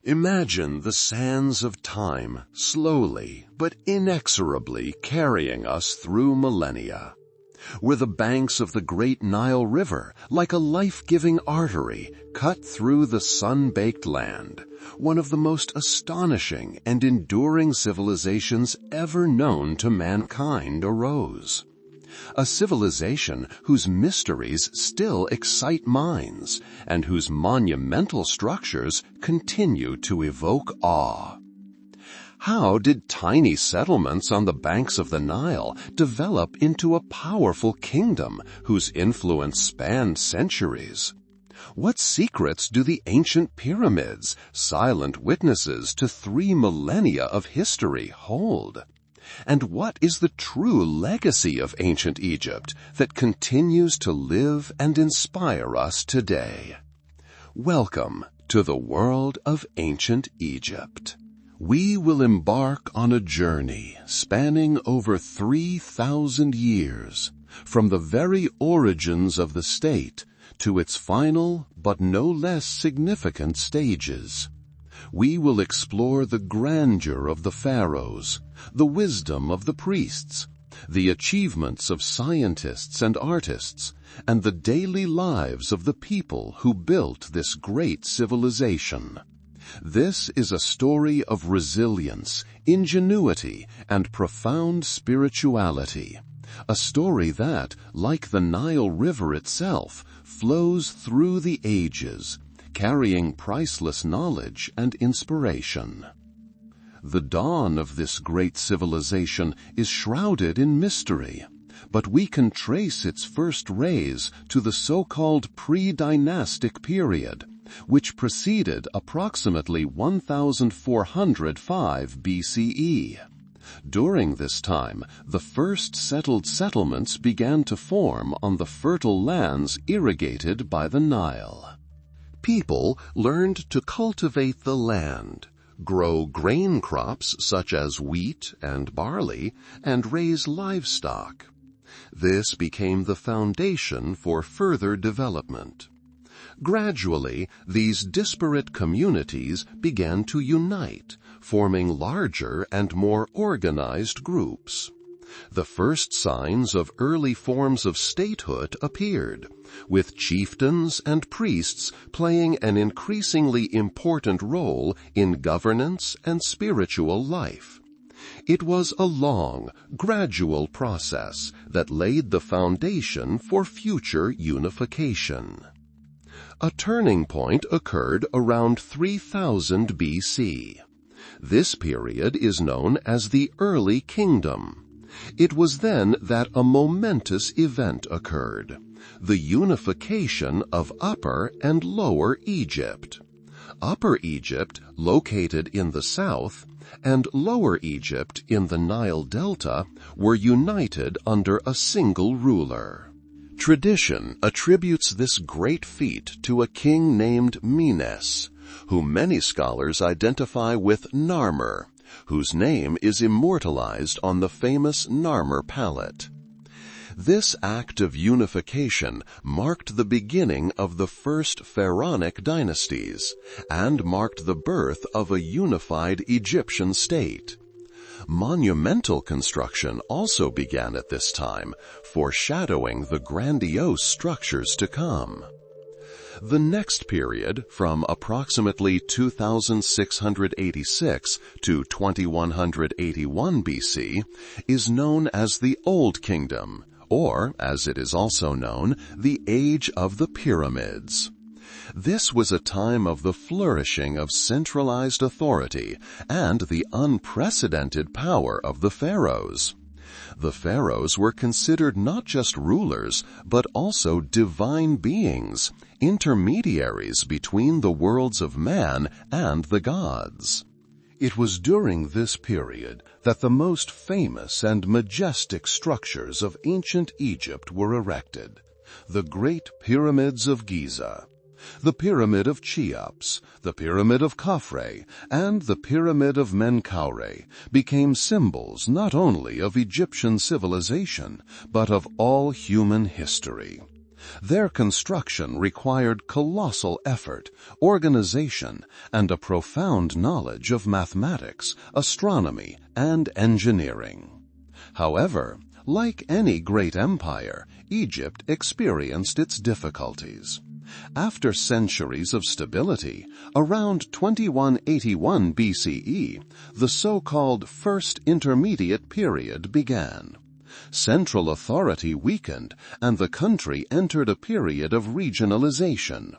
Imagine the sands of time slowly but inexorably carrying us through millennia. Were the banks of the great Nile River like a life-giving artery cut through the sun-baked land, one of the most astonishing and enduring civilizations ever known to mankind arose. A civilization whose mysteries still excite minds and whose monumental structures continue to evoke awe. How did tiny settlements on the banks of the Nile develop into a powerful kingdom whose influence spanned centuries? What secrets do the ancient pyramids, silent witnesses to 3 millennia of history, hold? And what is the true legacy of ancient Egypt that continues to live and inspire us today? Welcome to the world of ancient Egypt. We will embark on a journey spanning over 3,000 years, from the very origins of the state to its final but no less significant stages. We will explore the grandeur of the pharaohs, the wisdom of the priests, the achievements of scientists and artists, and the daily lives of the people who built this great civilization. This is a story of resilience, ingenuity, and profound spirituality. A story that, like the Nile River itself, flows through the ages, carrying priceless knowledge and inspiration. The dawn of this great civilization is shrouded in mystery, but we can trace its first rays to the so-called pre-dynastic period, which preceded approximately 1405 BCE. During this time, the first settled settlements began to form on the fertile lands irrigated by the Nile. People learned to cultivate the land, grow grain crops such as wheat and barley, and raise livestock. This became the foundation for further development. Gradually, these disparate communities began to unite, forming larger and more organized groups. The first signs of early forms of statehood appeared, with chieftains and priests playing an increasingly important role in governance and spiritual life. It was a long, gradual process that laid the foundation for future unification. A turning point occurred around 3000 BC. This period is known as the Early Kingdom. It was then that a momentous event occurred, the unification of Upper and Lower Egypt. Upper Egypt, located in the south, and Lower Egypt in the Nile Delta were united under a single ruler. Tradition attributes this great feat to a king named Menes, who many scholars identify with Narmer, whose name is immortalized on the famous Narmer palette. This act of unification marked the beginning of the first pharaonic dynasties and marked the birth of a unified Egyptian state. Monumental construction also began at this time, foreshadowing the grandiose structures to come. The next period, from approximately 2686 to 2181 BC, is known as the Old Kingdom, or, as it is also known, the Age of the Pyramids. This was a time of the flourishing of centralized authority and the unprecedented power of the pharaohs. The pharaohs were considered not just rulers, but also divine beings, intermediaries between the worlds of man and the gods. It was during this period that the most famous and majestic structures of ancient Egypt were erected: the Great Pyramids of Giza, the Pyramid of Cheops, the Pyramid of Khafre, and the Pyramid of Menkaure became symbols not only of Egyptian civilization, but of all human history. Their construction required colossal effort, organization, and a profound knowledge of mathematics, astronomy, and engineering. However, like any great empire, Egypt experienced its difficulties. After centuries of stability, around 2181 BCE, the so-called First Intermediate Period began. Central authority weakened, and the country entered a period of regionalization.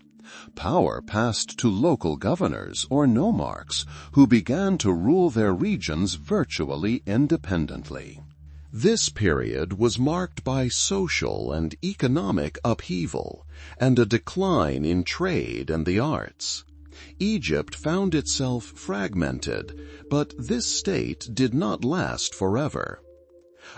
Power passed to local governors or nomarchs, who began to rule their regions virtually independently. This period was marked by social and economic upheaval and a decline in trade and the arts. Egypt found itself fragmented, but this state did not last forever.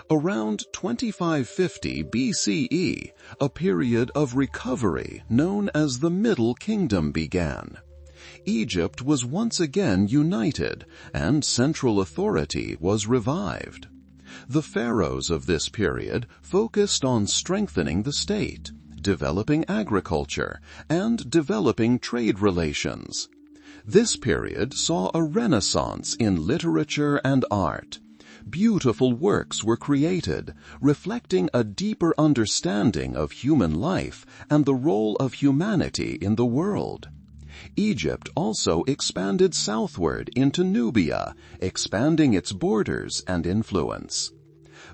Around 2550 BCE, a period of recovery known as the Middle Kingdom began. Egypt was once again united, and central authority was revived. The pharaohs of this period focused on strengthening the state, developing agriculture, and developing trade relations. This period saw a renaissance in literature and art. Beautiful works were created, reflecting a deeper understanding of human life and the role of humanity in the world. Egypt also expanded southward into Nubia, expanding its borders and influence.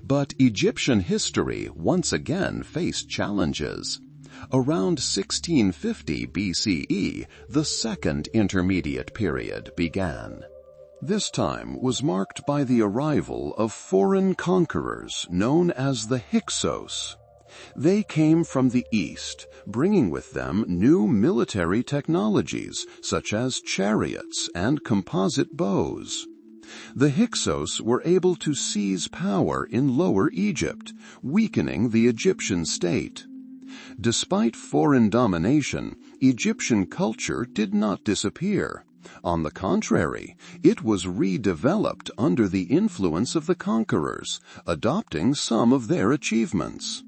But Egyptian history once again faced challenges. Around 1650 BCE, the Second Intermediate Period began. This time was marked by the arrival of foreign conquerors known as the Hyksos. They came from the east, bringing with them new military technologies such as chariots and composite bows. The Hyksos were able to seize power in Lower Egypt, weakening the Egyptian state. Despite foreign domination, Egyptian culture did not disappear. On the contrary, it was redeveloped under the influence of the conquerors, adopting some of their achievements.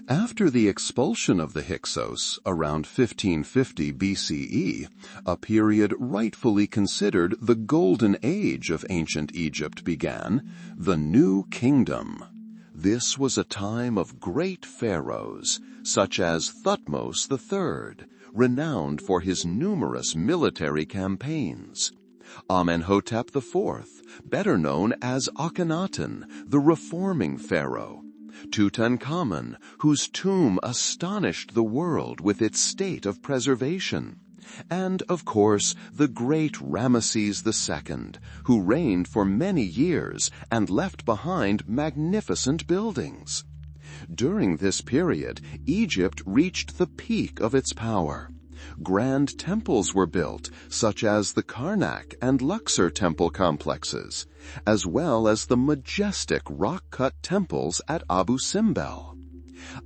After the expulsion of the Hyksos around 1550 BCE, a period rightfully considered the golden age of ancient Egypt began, the New Kingdom. This was a time of great pharaohs, such as Thutmose III, renowned for his numerous military campaigns. Amenhotep IV, better known as Akhenaten, the reforming pharaoh. Tutankhamun, whose tomb astonished the world with its state of preservation. And, of course, the great Ramesses II, who reigned for many years and left behind magnificent buildings. During this period, Egypt reached the peak of its power. Grand temples were built, such as the Karnak and Luxor temple complexes, as well as the majestic rock-cut temples at Abu Simbel.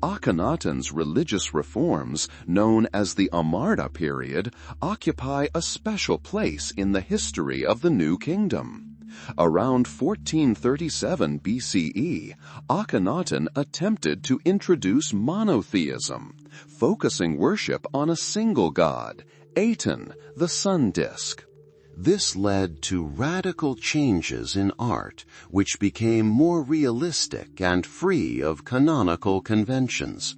Akhenaten's religious reforms, known as the Amarna period, occupy a special place in the history of the New Kingdom. Around 1437 BCE, Akhenaten attempted to introduce monotheism, focusing worship on a single god, Aten, the sun disk. This led to radical changes in art, which became more realistic and free of canonical conventions.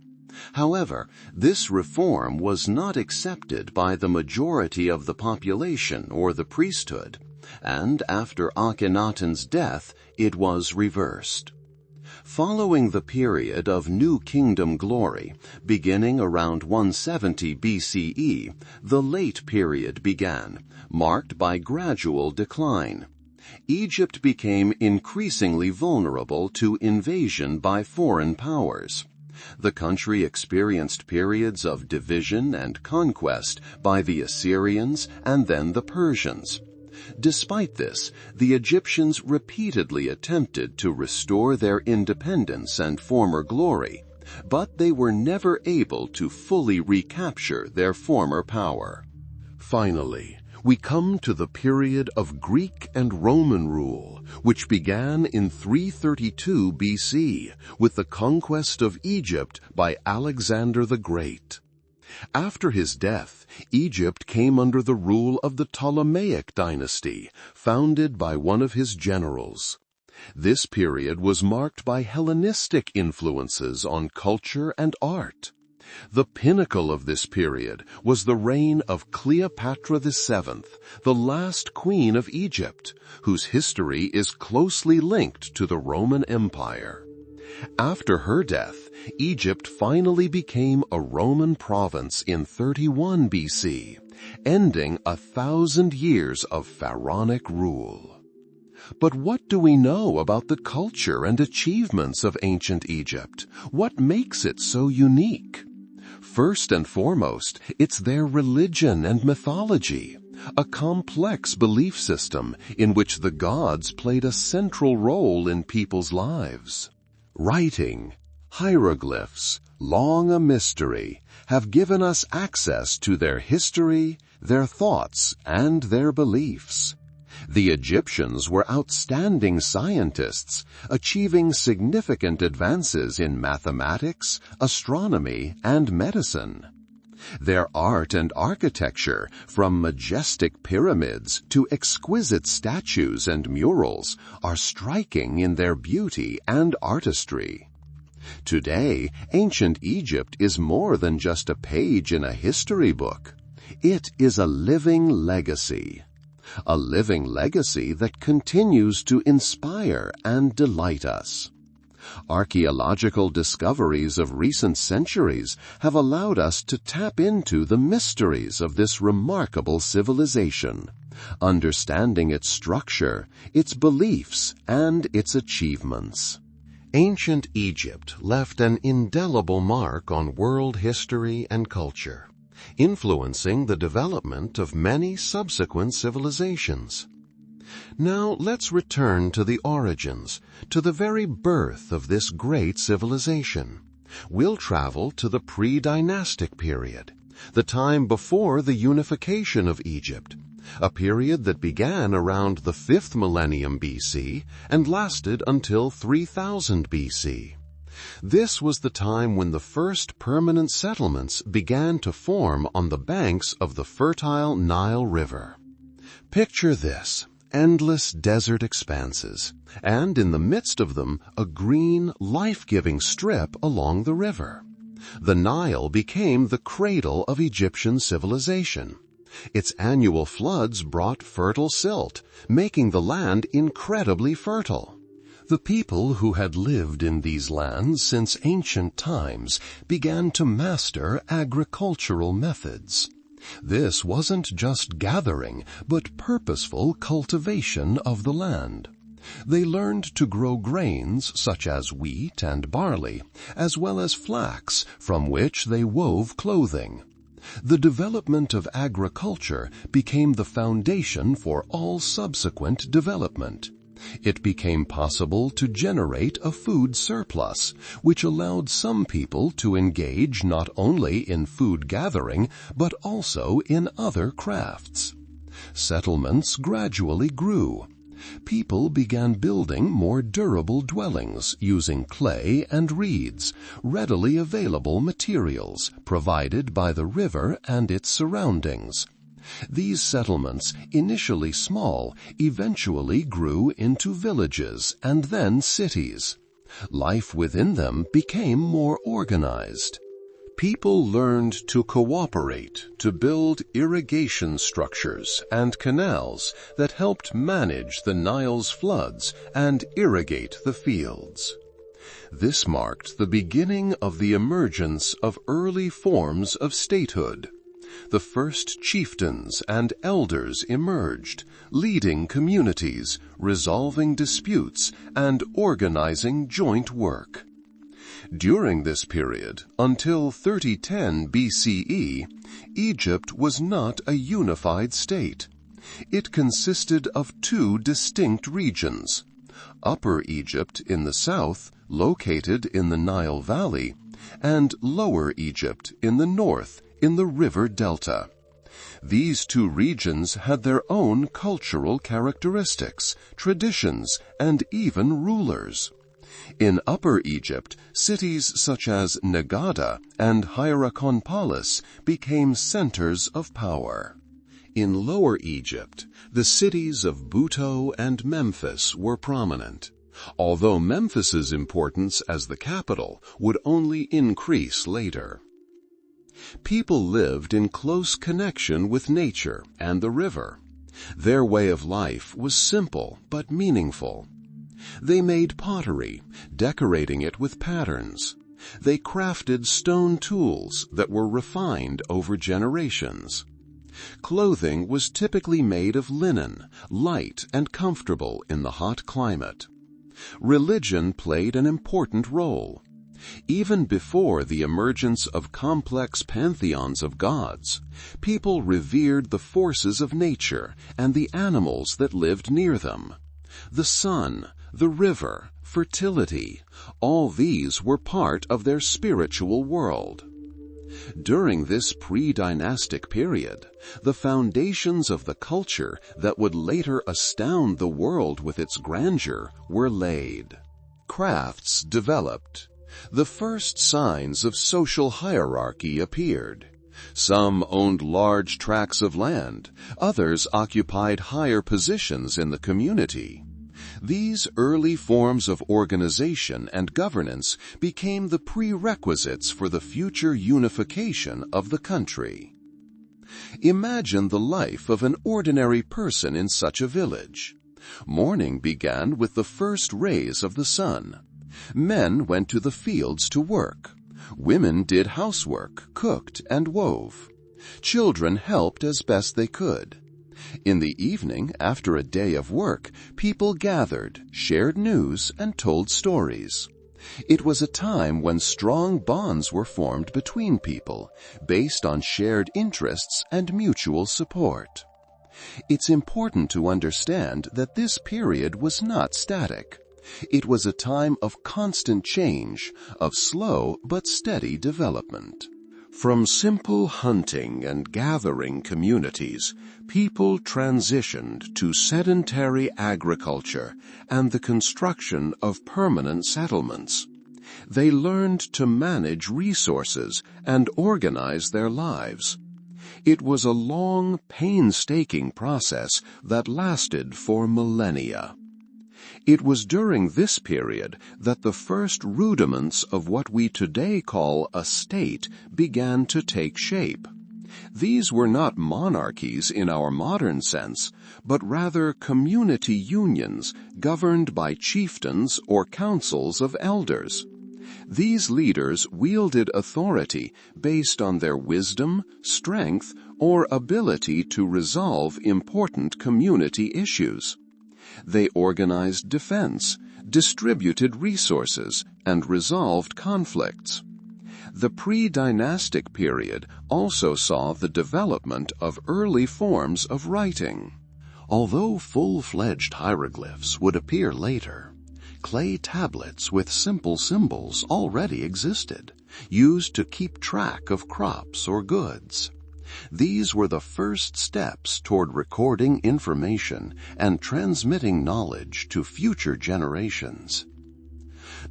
However, this reform was not accepted by the majority of the population or the priesthood, and after Akhenaten's death, it was reversed. Following the period of New Kingdom glory, beginning around 170 BCE, the Late Period began, marked by gradual decline. Egypt became increasingly vulnerable to invasion by foreign powers. The country experienced periods of division and conquest by the Assyrians and then the Persians. Despite this, the Egyptians repeatedly attempted to restore their independence and former glory, but they were never able to fully recapture their former power. Finally, we come to the period of Greek and Roman rule, which began in 332 BC with the conquest of Egypt by Alexander the Great. After his death, Egypt came under the rule of the Ptolemaic dynasty, founded by one of his generals. This period was marked by Hellenistic influences on culture and art. The pinnacle of this period was the reign of Cleopatra VII, the last queen of Egypt, whose history is closely linked to the Roman Empire. After her death, Egypt finally became a Roman province in 31 BC, ending 1,000 years of pharaonic rule. But what do we know about the culture and achievements of ancient Egypt? What makes it so unique? First and foremost, it's their religion and mythology, a complex belief system in which the gods played a central role in people's lives. Writing, hieroglyphs, long a mystery, have given us access to their history, their thoughts, and their beliefs. The Egyptians were outstanding scientists, achieving significant advances in mathematics, astronomy, and medicine. Their art and architecture, from majestic pyramids to exquisite statues and murals, are striking in their beauty and artistry. Today, ancient Egypt is more than just a page in a history book. It is a living legacy. A living legacy that continues to inspire and delight us. Archaeological discoveries of recent centuries have allowed us to tap into the mysteries of this remarkable civilization, understanding its structure, its beliefs, and its achievements. Ancient Egypt left an indelible mark on world history and culture, influencing the development of many subsequent civilizations. Now let's return to the origins, to the very birth of this great civilization. We'll travel to the pre-dynastic period, the time before the unification of Egypt, a period that began around the 5th millennium BC and lasted until 3000 BC. This was the time when the first permanent settlements began to form on the banks of the fertile Nile River. Picture this: endless desert expanses, and in the midst of them a green, life-giving strip along the river. The Nile became the cradle of Egyptian civilization. Its annual floods brought fertile silt, making the land incredibly fertile. The people who had lived in these lands since ancient times began to master agricultural methods. This wasn't just gathering, but purposeful cultivation of the land. They learned to grow grains such as wheat and barley, as well as flax, from which they wove clothing. The development of agriculture became the foundation for all subsequent development. It became possible to generate a food surplus, which allowed some people to engage not only in food gathering, but also in other crafts. Settlements gradually grew. People began building more durable dwellings using clay and reeds, readily available materials provided by the river and its surroundings. These settlements, initially small, eventually grew into villages and then cities. Life within them became more organized. People learned to cooperate to build irrigation structures and canals that helped manage the Nile's floods and irrigate the fields. This marked the beginning of the emergence of early forms of statehood. The first chieftains and elders emerged, leading communities, resolving disputes, and organizing joint work. During this period, until 3010 BCE, Egypt was not a unified state. It consisted of two distinct regions: Upper Egypt in the south, located in the Nile Valley, and Lower Egypt in the north, in the river delta. These two regions had their own cultural characteristics, traditions, and even rulers. In Upper Egypt, cities such as Nagada and Hierakonpolis became centers of power. In Lower Egypt, the cities of Buto and Memphis were prominent, although Memphis's importance as the capital would only increase later. People lived in close connection with nature and the river. Their way of life was simple but meaningful. They made pottery, decorating it with patterns. They crafted stone tools that were refined over generations. Clothing was typically made of linen, light and comfortable in the hot climate. Religion played an important role. Even before the emergence of complex pantheons of gods, people revered the forces of nature and the animals that lived near them. The sun, the river, fertility, all these were part of their spiritual world. During this pre-dynastic period, the foundations of the culture that would later astound the world with its grandeur were laid. Crafts developed. The first signs of social hierarchy appeared. Some owned large tracts of land, others occupied higher positions in the community. These early forms of organization and governance became the prerequisites for the future unification of the country. Imagine the life of an ordinary person in such a village. Morning began with the first rays of the sun. Men went to the fields to work. Women did housework, cooked, and wove. Children helped as best they could. In the evening, after a day of work, people gathered, shared news, and told stories. It was a time when strong bonds were formed between people, based on shared interests and mutual support. It's important to understand that this period was not static. It was a time of constant change, of slow but steady development. From simple hunting and gathering communities, people transitioned to sedentary agriculture and the construction of permanent settlements. They learned to manage resources and organize their lives. It was a long, painstaking process that lasted for millennia. It was during this period that the first rudiments of what we today call a state began to take shape. These were not monarchies in our modern sense, but rather community unions governed by chieftains or councils of elders. These leaders wielded authority based on their wisdom, strength, or ability to resolve important community issues. They organized defense, distributed resources, and resolved conflicts. The pre-dynastic period also saw the development of early forms of writing. Although full-fledged hieroglyphs would appear later, clay tablets with simple symbols already existed, used to keep track of crops or goods. These were the first steps toward recording information and transmitting knowledge to future generations.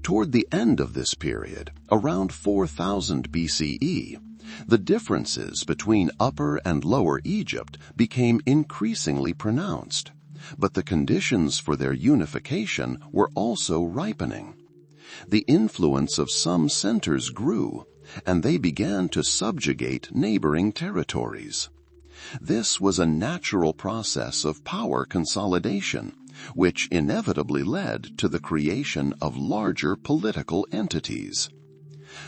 Toward the end of this period, around 4000 BCE, the differences between Upper and Lower Egypt became increasingly pronounced, but the conditions for their unification were also ripening. The influence of some centers grew, and they began to subjugate neighboring territories. This was a natural process of power consolidation, which inevitably led to the creation of larger political entities.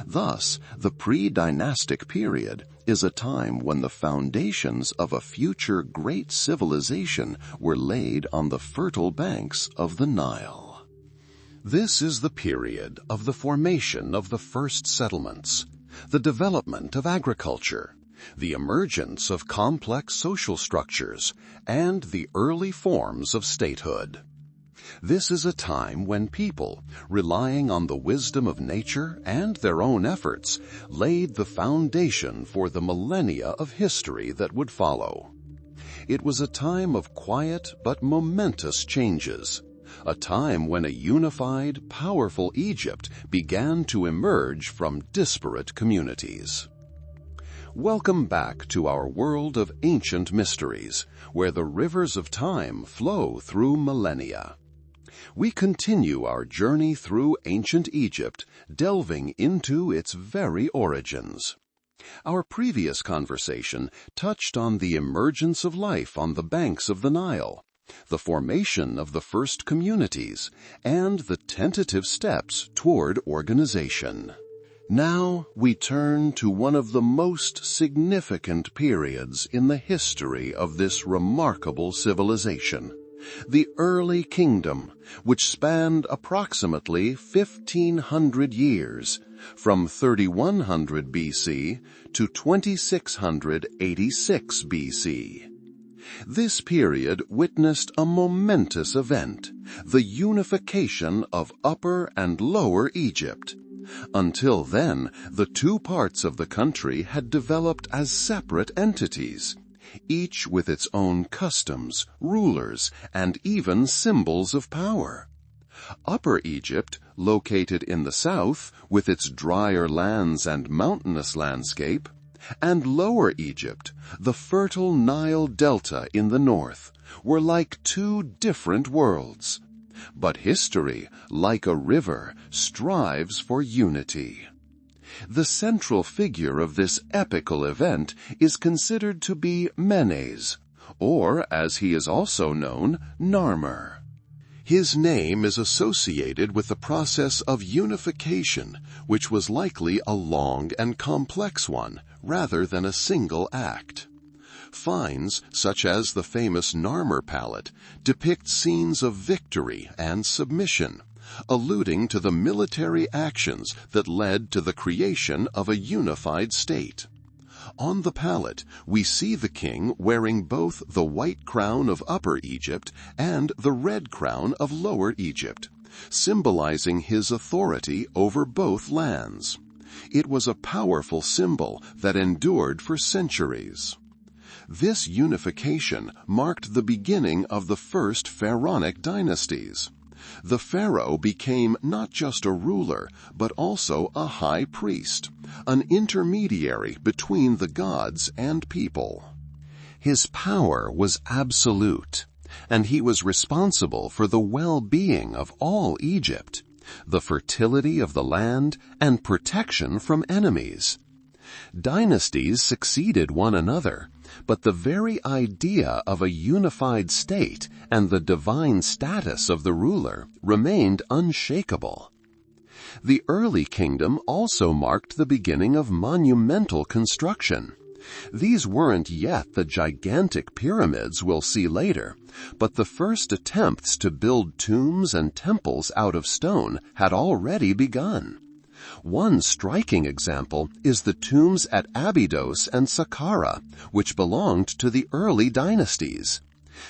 Thus, the pre-dynastic period is a time when the foundations of a future great civilization were laid on the fertile banks of the Nile. This is the period of the formation of the first settlements, the development of agriculture, the emergence of complex social structures, and the early forms of statehood. This is a time when people, relying on the wisdom of nature and their own efforts, laid the foundation for the millennia of history that would follow. It was a time of quiet but momentous changes, a time when a unified, powerful Egypt began to emerge from disparate communities. Welcome back to our world of ancient mysteries, where the rivers of time flow through millennia. We continue our journey through ancient Egypt, delving into its very origins. Our previous conversation touched on the emergence of life on the banks of the Nile, the formation of the first communities, and the tentative steps toward organization. Now we turn to one of the most significant periods in the history of this remarkable civilization, the early kingdom, which spanned approximately 1,500 years, from 3100 BC to 2686 BC. This period witnessed a momentous event, the unification of Upper and Lower Egypt. Until then, the two parts of the country had developed as separate entities, each with its own customs, rulers, and even symbols of power. Upper Egypt, located in the south, with its drier lands and mountainous landscape, and Lower Egypt, the fertile Nile Delta in the north, were like two different worlds. But history, like a river, strives for unity. The central figure of this epical event is considered to be Menes, or, as he is also known, Narmer. His name is associated with the process of unification, which was likely a long and complex one, rather than a single act. Finds, such as the famous Narmer palette, depict scenes of victory and submission, alluding to the military actions that led to the creation of a unified state. On the palette, we see the king wearing both the white crown of Upper Egypt and the red crown of Lower Egypt, symbolizing his authority over both lands. It was a powerful symbol that endured for centuries. This unification marked the beginning of the first pharaonic dynasties. The pharaoh became not just a ruler, but also a high priest, an intermediary between the gods and people. His power was absolute, and he was responsible for the well-being of all Egypt, the fertility of the land, and protection from enemies. Dynasties succeeded one another, but the very idea of a unified state and the divine status of the ruler remained unshakable. The early kingdom also marked the beginning of monumental construction. These weren't yet the gigantic pyramids we'll see later, but the first attempts to build tombs and temples out of stone had already begun. One striking example is the tombs at Abydos and Saqqara, which belonged to the early dynasties.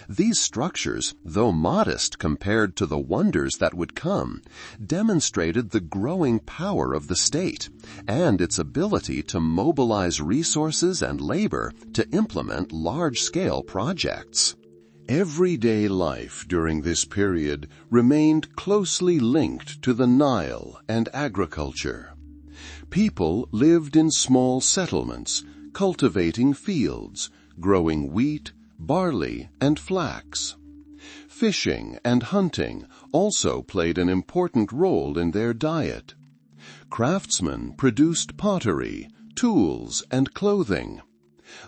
These structures, though modest compared to the wonders that would come, demonstrated the growing power of the state and its ability to mobilize resources and labor to implement large-scale projects. Everyday life during this period remained closely linked to the Nile and agriculture. People lived in small settlements, cultivating fields, growing wheat, barley, and flax. Fishing and hunting also played an important role in their diet. Craftsmen produced pottery, tools, and clothing.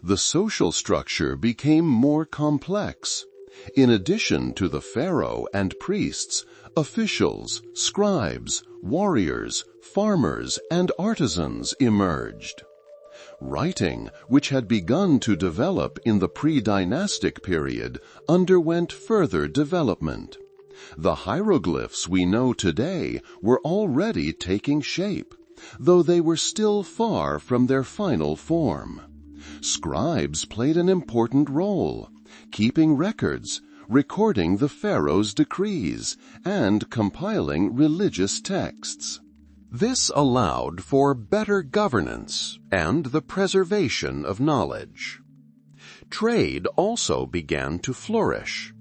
The social structure became more complex. In addition to the pharaoh and priests, officials, scribes, warriors, farmers, and artisans emerged. Writing, which had begun to develop in the pre-dynastic period, underwent further development. The hieroglyphs we know today were already taking shape, though they were still far from their final form. Scribes played an important role, keeping records, recording the pharaoh's decrees and compiling religious texts. This allowed for better governance and the preservation of knowledge. Trade also began to flourish.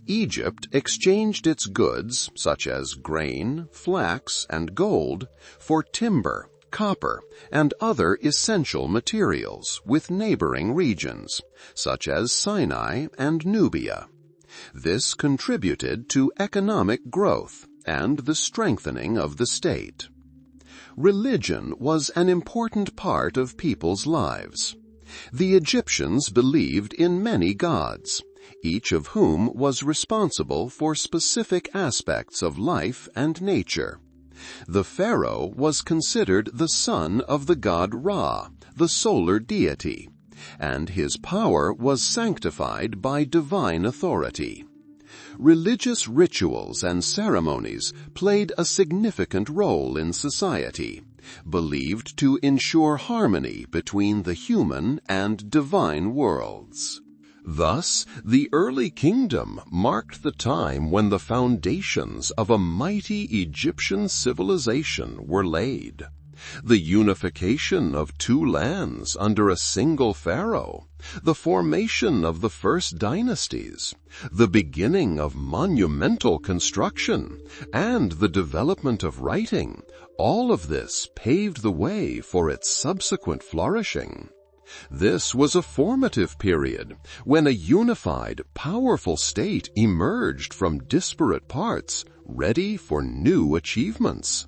Egypt exchanged its goods, such as grain, flax, and gold, for timber, copper, and other essential materials with neighboring regions, such as Sinai and Nubia. This contributed to economic growth and the strengthening of the state. Religion was an important part of people's lives. The Egyptians believed in many gods, each of whom was responsible for specific aspects of life and nature. The pharaoh was considered the son of the god Ra, the solar deity, and his power was sanctified by divine authority. Religious rituals and ceremonies played a significant role in society, believed to ensure harmony between the human and divine worlds. Thus, the early kingdom marked the time when the foundations of a mighty Egyptian civilization were laid. The unification of two lands under a single pharaoh, the formation of the first dynasties, the beginning of monumental construction, and the development of writing, all of this paved the way for its subsequent flourishing. This was a formative period when a unified, powerful state emerged from disparate parts, ready for new achievements.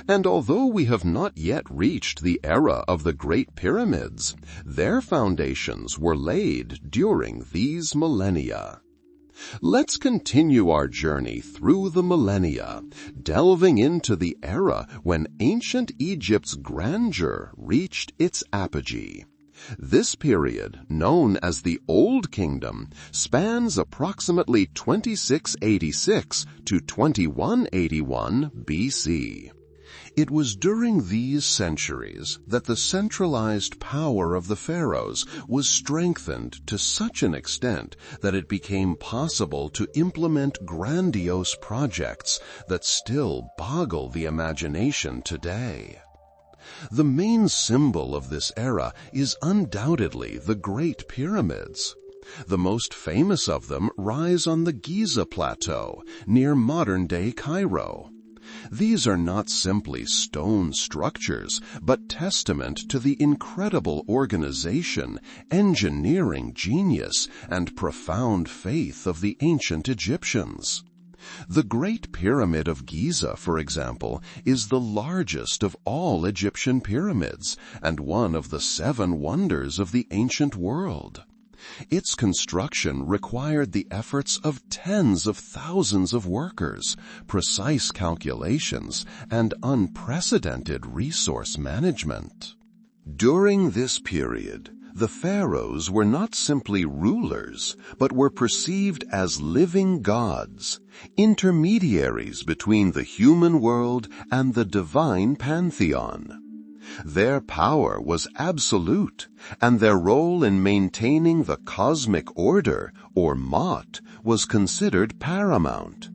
And although we have not yet reached the era of the Great Pyramids, their foundations were laid during these millennia. Let's continue our journey through the millennia, delving into the era when ancient Egypt's grandeur reached its apogee. This period, known as the Old Kingdom, spans approximately 2686 to 2181 BC. It was during these centuries that the centralized power of the pharaohs was strengthened to such an extent that it became possible to implement grandiose projects that still boggle the imagination today. The main symbol of this era is undoubtedly the Great Pyramids. The most famous of them rise on the Giza Plateau, near modern-day Cairo. These are not simply stone structures, but testament to the incredible organization, engineering genius, and profound faith of the ancient Egyptians. The Great Pyramid of Giza, for example, is the largest of all Egyptian pyramids and one of the 7 wonders of the ancient world. Its construction required the efforts of tens of thousands of workers, precise calculations, and unprecedented resource management. During this period, the pharaohs were not simply rulers, but were perceived as living gods, intermediaries between the human world and the divine pantheon. Their power was absolute, and their role in maintaining the cosmic order, or Ma'at, was considered paramount.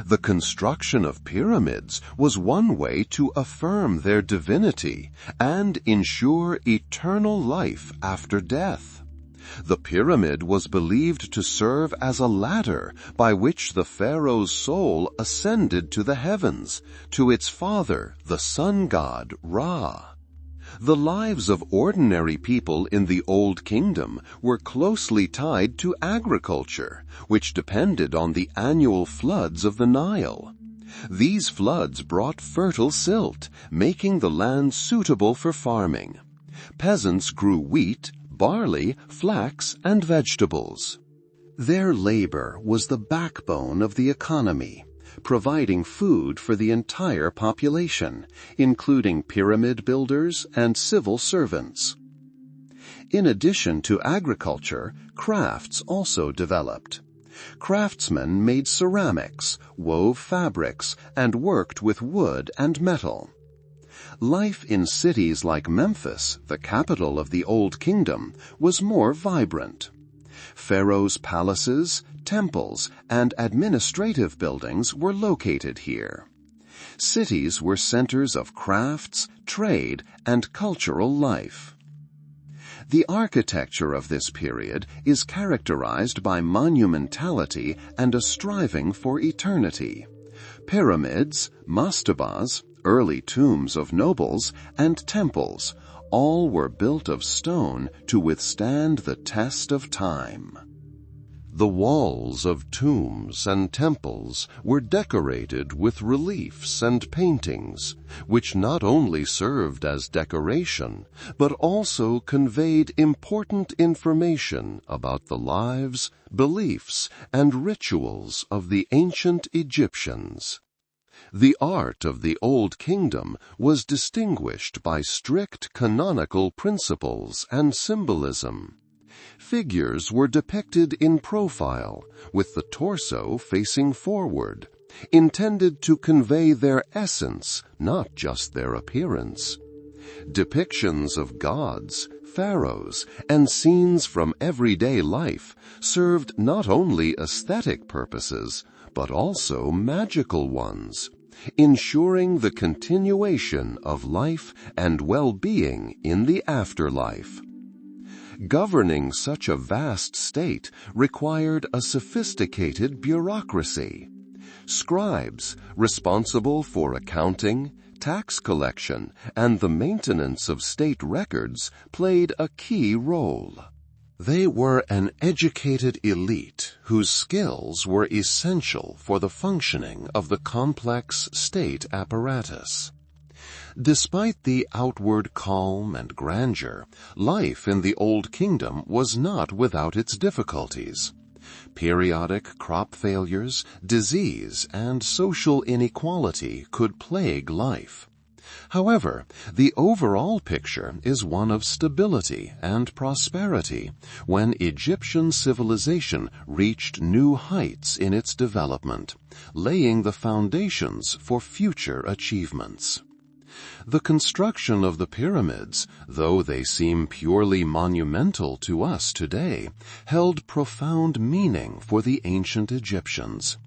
The construction of pyramids was one way to affirm their divinity and ensure eternal life after death. The pyramid was believed to serve as a ladder by which the pharaoh's soul ascended to the heavens, to its father, the sun god Ra. The lives of ordinary people in the Old Kingdom were closely tied to agriculture, which depended on the annual floods of the Nile. These floods brought fertile silt, making the land suitable for farming. Peasants grew wheat, barley, flax, and vegetables. Their labor was the backbone of the economy, providing food for the entire population, including pyramid builders and civil servants. In addition to agriculture, crafts also developed. Craftsmen made ceramics, wove fabrics, and worked with wood and metal. Life in cities like Memphis, the capital of the Old Kingdom, was more vibrant. Pharaoh's palaces, temples, and administrative buildings were located here. Cities were centers of crafts, trade, and cultural life. The architecture of this period is characterized by monumentality and a striving for eternity. Pyramids, mastabas, early tombs of nobles, and temples all were built of stone to withstand the test of time. The walls of tombs and temples were decorated with reliefs and paintings, which not only served as decoration, but also conveyed important information about the lives, beliefs, and rituals of the ancient Egyptians. The art of the Old Kingdom was distinguished by strict canonical principles and symbolism. Figures were depicted in profile, with the torso facing forward, intended to convey their essence, not just their appearance. Depictions of gods, pharaohs, and scenes from everyday life served not only aesthetic purposes, but also magical ones, ensuring the continuation of life and well-being in the afterlife. Governing such a vast state required a sophisticated bureaucracy. Scribes, responsible for accounting, tax collection, and the maintenance of state records, played a key role. They were an educated elite whose skills were essential for the functioning of the complex state apparatus. Despite the outward calm and grandeur, life in the Old Kingdom was not without its difficulties. Periodic crop failures, disease, and social inequality could plague life. However, the overall picture is one of stability and prosperity when Egyptian civilization reached new heights in its development, laying the foundations for future achievements. The construction of the pyramids, though they seem purely monumental to us today, held profound meaning for the ancient Egyptians.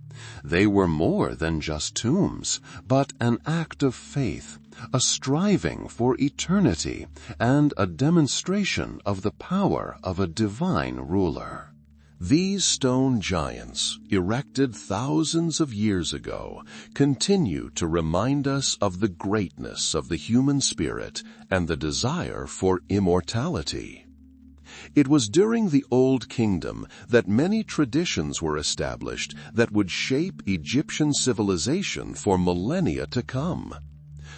They were more than just tombs, but an act of faith, a striving for eternity, and a demonstration of the power of a divine ruler. These stone giants, erected thousands of years ago, continue to remind us of the greatness of the human spirit and the desire for immortality. It was during the Old Kingdom that many traditions were established that would shape Egyptian civilization for millennia to come.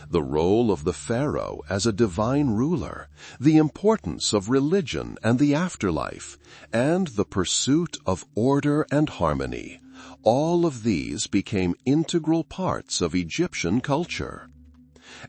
The role of the pharaoh as a divine ruler, the importance of religion and the afterlife, and the pursuit of order and harmony, all of these became integral parts of Egyptian culture.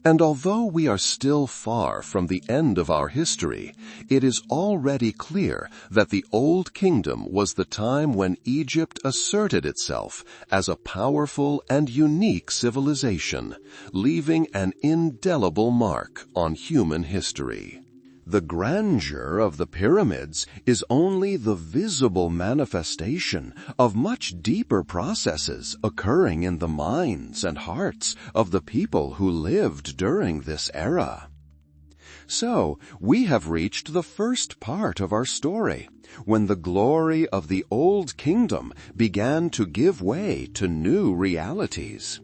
And although we are still far from the end of our history, it is already clear that the Old Kingdom was the time when Egypt asserted itself as a powerful and unique civilization, leaving an indelible mark on human history. The grandeur of the pyramids is only the visible manifestation of much deeper processes occurring in the minds and hearts of the people who lived during this era. So, we have reached the first part of our story, when the glory of the Old Kingdom began to give way to new realities.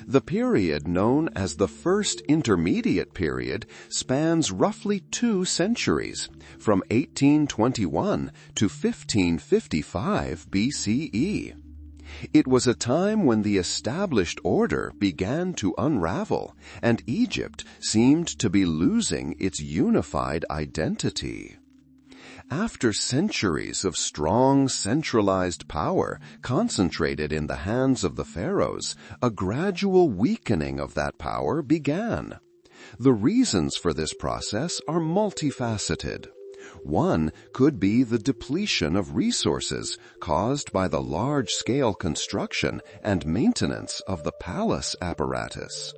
The period known as the First Intermediate Period spans roughly 2 centuries, from 1821 to 1555 BCE. It was a time when the established order began to unravel, and Egypt seemed to be losing its unified identity. After centuries of strong centralized power concentrated in the hands of the pharaohs, a gradual weakening of that power began. The reasons for this process are multifaceted. One could be the depletion of resources caused by the large-scale construction and maintenance of the palace apparatus.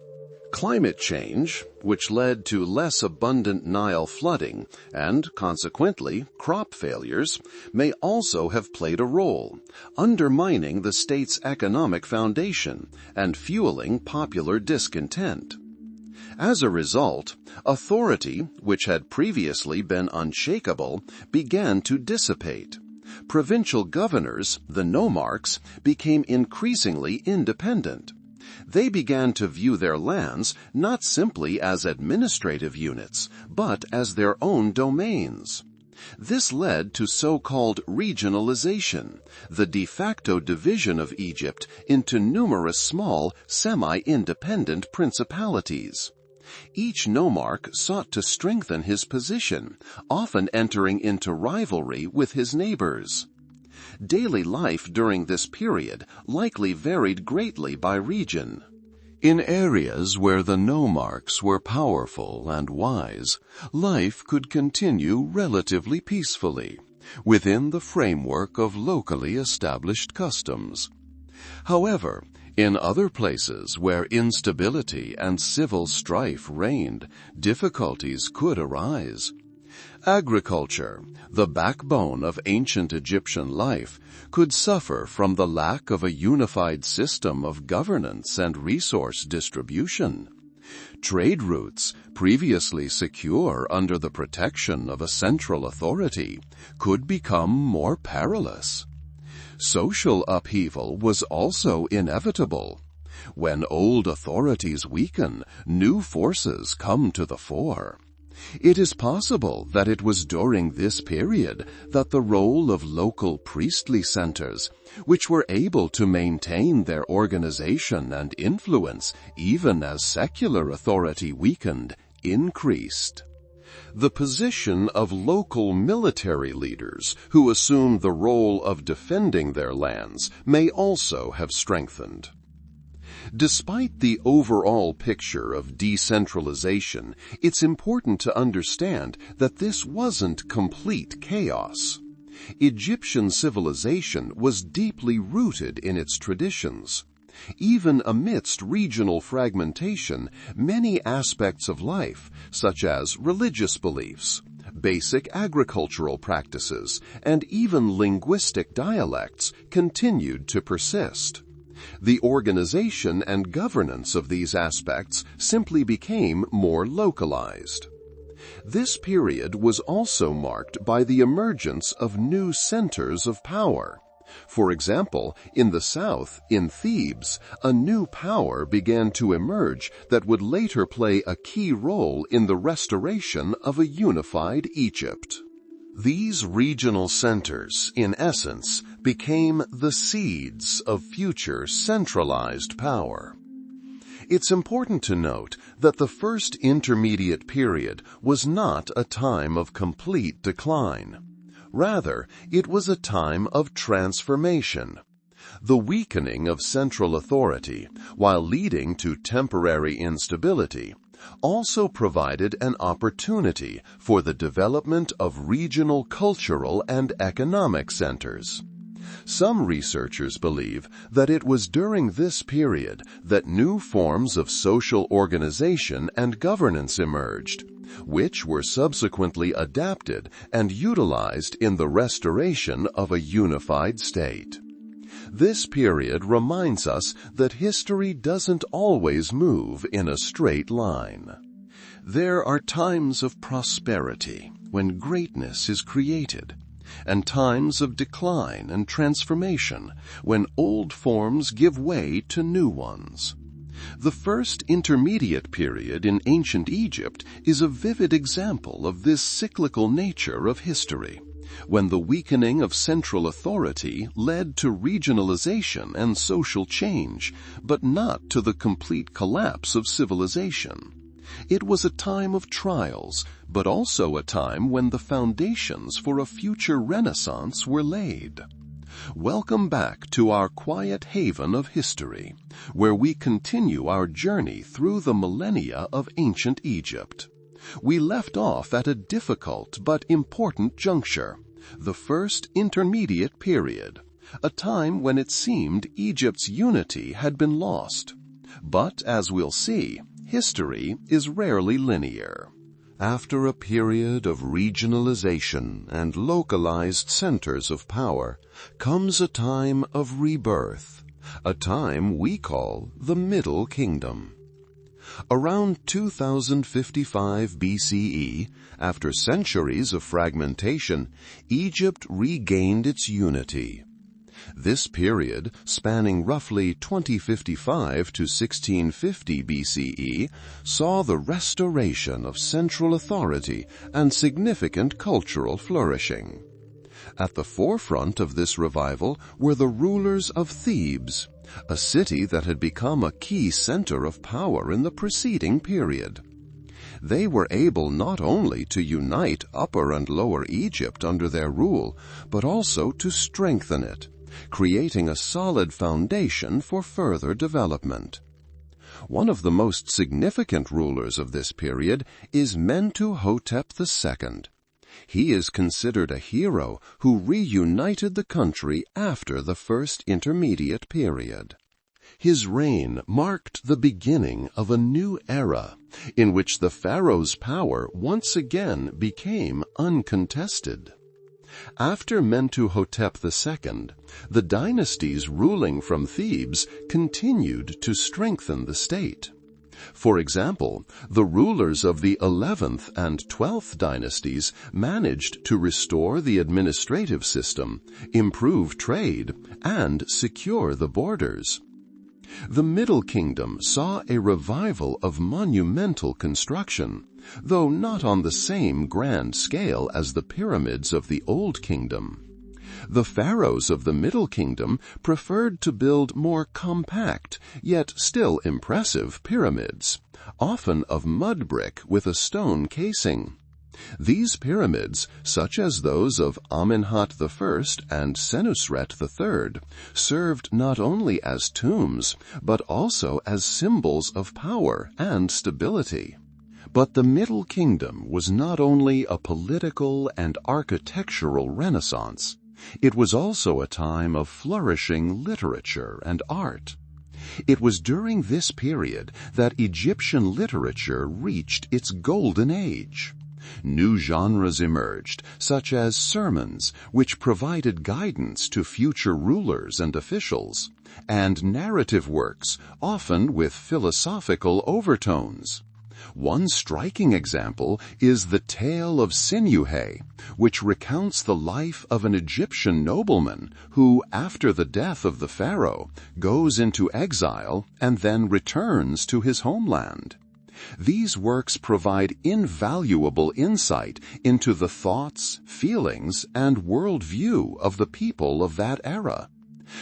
Climate change, which led to less abundant Nile flooding and, consequently, crop failures, may also have played a role, undermining the state's economic foundation and fueling popular discontent. As a result, authority, which had previously been unshakable, began to dissipate. Provincial governors, the nomarchs, became increasingly independent. They began to view their lands not simply as administrative units, but as their own domains. This led to so-called regionalization, the de facto division of Egypt into numerous small, semi-independent principalities. Each nomarch sought to strengthen his position, often entering into rivalry with his neighbors. Daily life during this period likely varied greatly by region. In areas where the nomarchs were powerful and wise, life could continue relatively peacefully, within the framework of locally established customs. However, in other places where instability and civil strife reigned, difficulties could arise. Agriculture, the backbone of ancient Egyptian life, could suffer from the lack of a unified system of governance and resource distribution. Trade routes, previously secure under the protection of a central authority, could become more perilous. Social upheaval was also inevitable. When old authorities weaken, new forces come to the fore. It is possible that it was during this period that the role of local priestly centers, which were able to maintain their organization and influence even as secular authority weakened, increased. The position of local military leaders who assumed the role of defending their lands may also have strengthened. Despite the overall picture of decentralization, it's important to understand that this wasn't complete chaos. Egyptian civilization was deeply rooted in its traditions. Even amidst regional fragmentation, many aspects of life, such as religious beliefs, basic agricultural practices, and even linguistic dialects, continued to persist. The organization and governance of these aspects simply became more localized. This period was also marked by the emergence of new centers of power. For example, in the south, in Thebes, a new power began to emerge that would later play a key role in the restoration of a unified Egypt. These regional centers, in essence, became the seeds of future centralized power. It's important to note that the first intermediate period was not a time of complete decline. Rather, it was a time of transformation. The weakening of central authority, while leading to temporary instability, also provided an opportunity for the development of regional cultural and economic centers. Some researchers believe that it was during this period that new forms of social organization and governance emerged, which were subsequently adapted and utilized in the restoration of a unified state. This period reminds us that history doesn't always move in a straight line. There are times of prosperity when greatness is created, and times of decline and transformation when old forms give way to new ones. The first intermediate period in ancient Egypt is a vivid example of this cyclical nature of history, when the weakening of central authority led to regionalization and social change, but not to the complete collapse of civilization. It was a time of trials, but also a time when the foundations for a future renaissance were laid. Welcome back to our quiet haven of history, where we continue our journey through the millennia of ancient Egypt. We left off at a difficult but important juncture, the first intermediate period, a time when it seemed Egypt's unity had been lost. But, as we'll see, history is rarely linear. After a period of regionalization and localized centers of power comes a time of rebirth, a time we call the Middle Kingdom. Around 2055 BCE, after centuries of fragmentation, Egypt regained its unity. This period, spanning roughly 2055 to 1650 BCE, saw the restoration of central authority and significant cultural flourishing. At the forefront of this revival were the rulers of Thebes, a city that had become a key center of power in the preceding period. They were able not only to unite Upper and Lower Egypt under their rule, but also to strengthen it, creating a solid foundation for further development. One of the most significant rulers of this period is Mentuhotep II. He is considered a hero who reunited the country after the First Intermediate Period. His reign marked the beginning of a new era in which the pharaoh's power once again became uncontested. After Mentuhotep II, the dynasties ruling from Thebes continued to strengthen the state. For example, the rulers of the 11th and 12th dynasties managed to restore the administrative system, improve trade, and secure the borders. The Middle Kingdom saw a revival of monumental construction, though not on the same grand scale as the pyramids of the Old Kingdom. The pharaohs of the Middle Kingdom preferred to build more compact, yet still impressive pyramids, often of mud brick with a stone casing. These pyramids, such as those of Amenhot I and Senusret III, served not only as tombs, but also as symbols of power and stability. But the Middle Kingdom was not only a political and architectural renaissance, it was also a time of flourishing literature and art. It was during this period that Egyptian literature reached its golden age. New genres emerged, such as sermons, which provided guidance to future rulers and officials, and narrative works, often with philosophical overtones. One striking example is the Tale of Sinuhe, which recounts the life of an Egyptian nobleman who, after the death of the pharaoh, goes into exile and then returns to his homeland. These works provide invaluable insight into the thoughts, feelings, and worldview of the people of that era.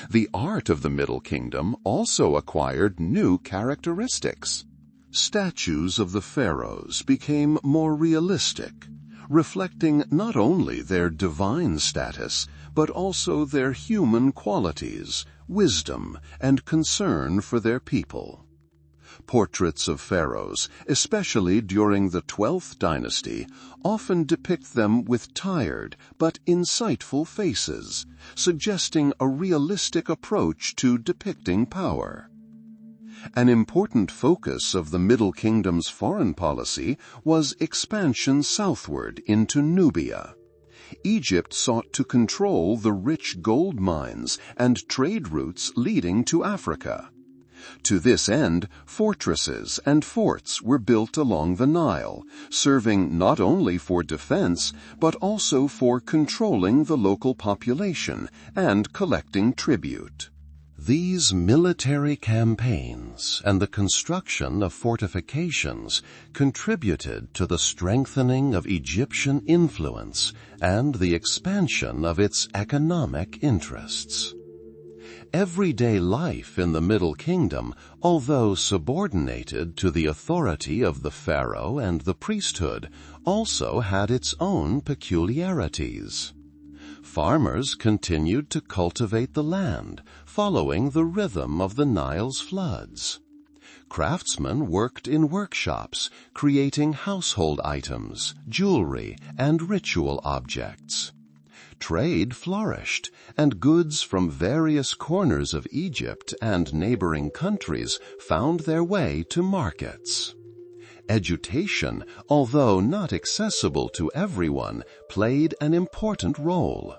The art of the Middle Kingdom also acquired new characteristics. Statues of the pharaohs became more realistic, reflecting not only their divine status, but also their human qualities, wisdom, and concern for their people. Portraits of pharaohs, especially during the 12th dynasty, often depict them with tired but insightful faces, suggesting a realistic approach to depicting power. An important focus of the Middle Kingdom's foreign policy was expansion southward into Nubia. Egypt sought to control the rich gold mines and trade routes leading to Africa. To this end, fortresses and forts were built along the Nile, serving not only for defense, but also for controlling the local population and collecting tribute. These military campaigns and the construction of fortifications contributed to the strengthening of Egyptian influence and the expansion of its economic interests. Everyday life in the Middle Kingdom, although subordinated to the authority of the pharaoh and the priesthood, also had its own peculiarities. Farmers continued to cultivate the land, following the rhythm of the Nile's floods. Craftsmen worked in workshops, creating household items, jewelry, and ritual objects. Trade flourished, and goods from various corners of Egypt and neighboring countries found their way to markets. Education, although not accessible to everyone, played an important role.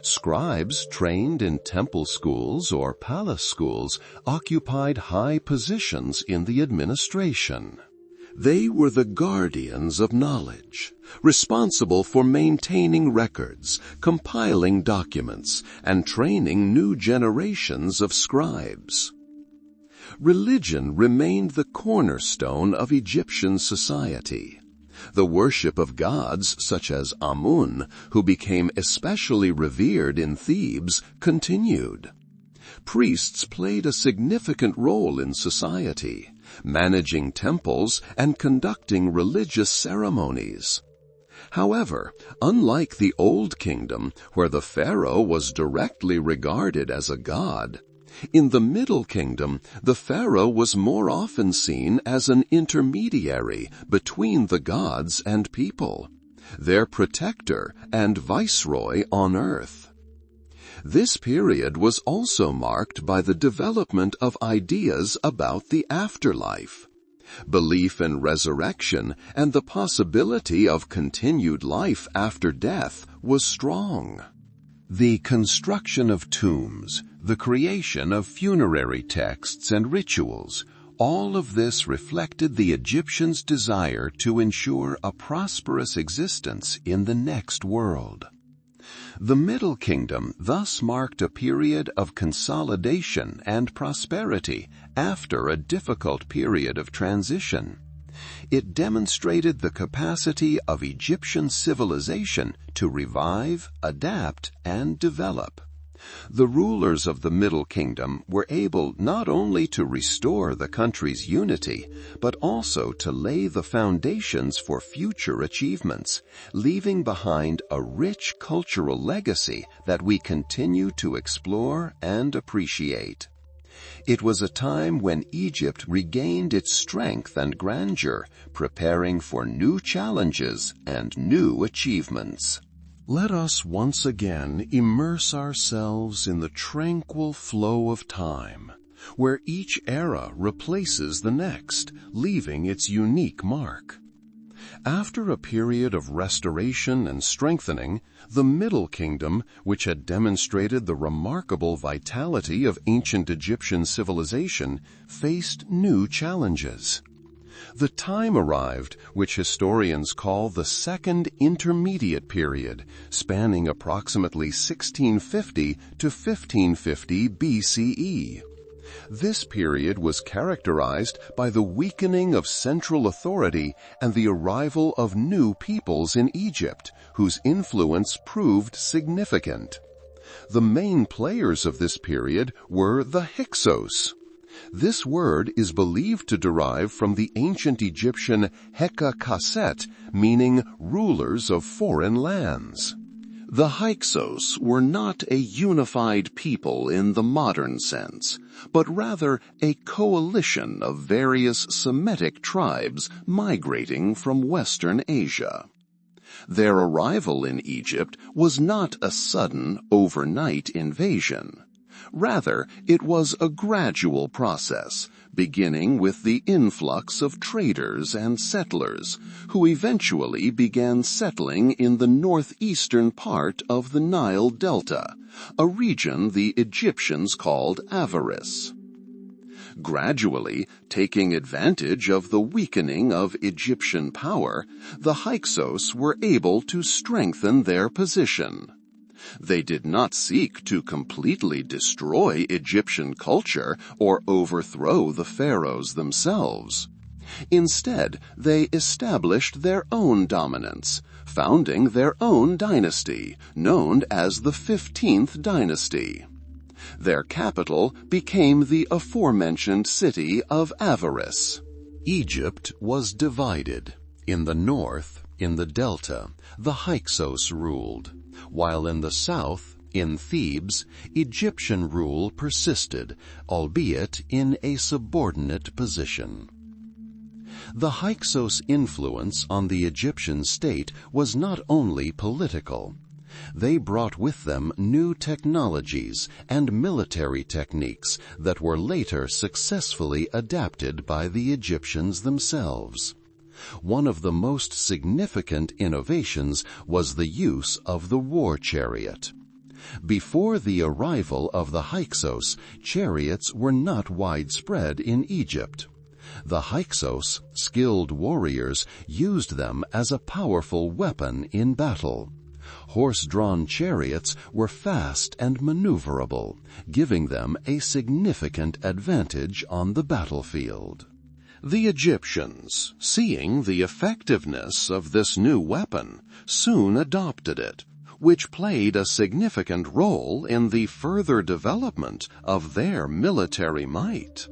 Scribes trained in temple schools or palace schools occupied high positions in the administration. They were the guardians of knowledge, responsible for maintaining records, compiling documents, and training new generations of scribes. Religion remained the cornerstone of Egyptian society. The worship of gods such as Amun, who became especially revered in Thebes, continued. Priests played a significant role in society, managing temples and conducting religious ceremonies. However, unlike the Old Kingdom, where the pharaoh was directly regarded as a god, in the Middle Kingdom, the pharaoh was more often seen as an intermediary between the gods and people, their protector and viceroy on earth. This period was also marked by the development of ideas about the afterlife. Belief in resurrection and the possibility of continued life after death was strong. The construction of tombs, the creation of funerary texts and rituals, all of this reflected the Egyptians' desire to ensure a prosperous existence in the next world. The Middle Kingdom thus marked a period of consolidation and prosperity after a difficult period of transition. It demonstrated the capacity of Egyptian civilization to revive, adapt, and develop. The rulers of the Middle Kingdom were able not only to restore the country's unity, but also to lay the foundations for future achievements, leaving behind a rich cultural legacy that we continue to explore and appreciate. It was a time when Egypt regained its strength and grandeur, preparing for new challenges and new achievements. Let us once again immerse ourselves in the tranquil flow of time, where each era replaces the next, leaving its unique mark. After a period of restoration and strengthening, the Middle Kingdom, which had demonstrated the remarkable vitality of ancient Egyptian civilization, faced new challenges. The time arrived which historians call the Second Intermediate Period, spanning approximately 1650 to 1550 BCE. This period was characterized by the weakening of central authority and the arrival of new peoples in Egypt, whose influence proved significant. The main players of this period were the Hyksos. This word is believed to derive from the ancient Egyptian Heka Kaset, meaning rulers of foreign lands. The Hyksos were not a unified people in the modern sense, but rather a coalition of various Semitic tribes migrating from Western Asia. Their arrival in Egypt was not a sudden, overnight invasion. Rather, it was a gradual process, beginning with the influx of traders and settlers, who eventually began settling in the northeastern part of the Nile Delta, a region the Egyptians called Avaris. Gradually, taking advantage of the weakening of Egyptian power, the Hyksos were able to strengthen their position. They did not seek to completely destroy Egyptian culture or overthrow the pharaohs themselves. Instead, they established their own dominance, founding their own dynasty, known as the 15th dynasty. Their capital became the aforementioned city of Avaris. Egypt was divided. In the north, in the delta, the Hyksos ruled, while in the south, in Thebes, Egyptian rule persisted, albeit in a subordinate position. The Hyksos' influence on the Egyptian state was not only political. They brought with them new technologies and military techniques that were later successfully adapted by the Egyptians themselves. One of the most significant innovations was the use of the war chariot. Before the arrival of the Hyksos, chariots were not widespread in Egypt. The Hyksos, skilled warriors, used them as a powerful weapon in battle. Horse-drawn chariots were fast and maneuverable, giving them a significant advantage on the battlefield. The Egyptians, seeing the effectiveness of this new weapon, soon adopted it, which played a significant role in the further development of their military might.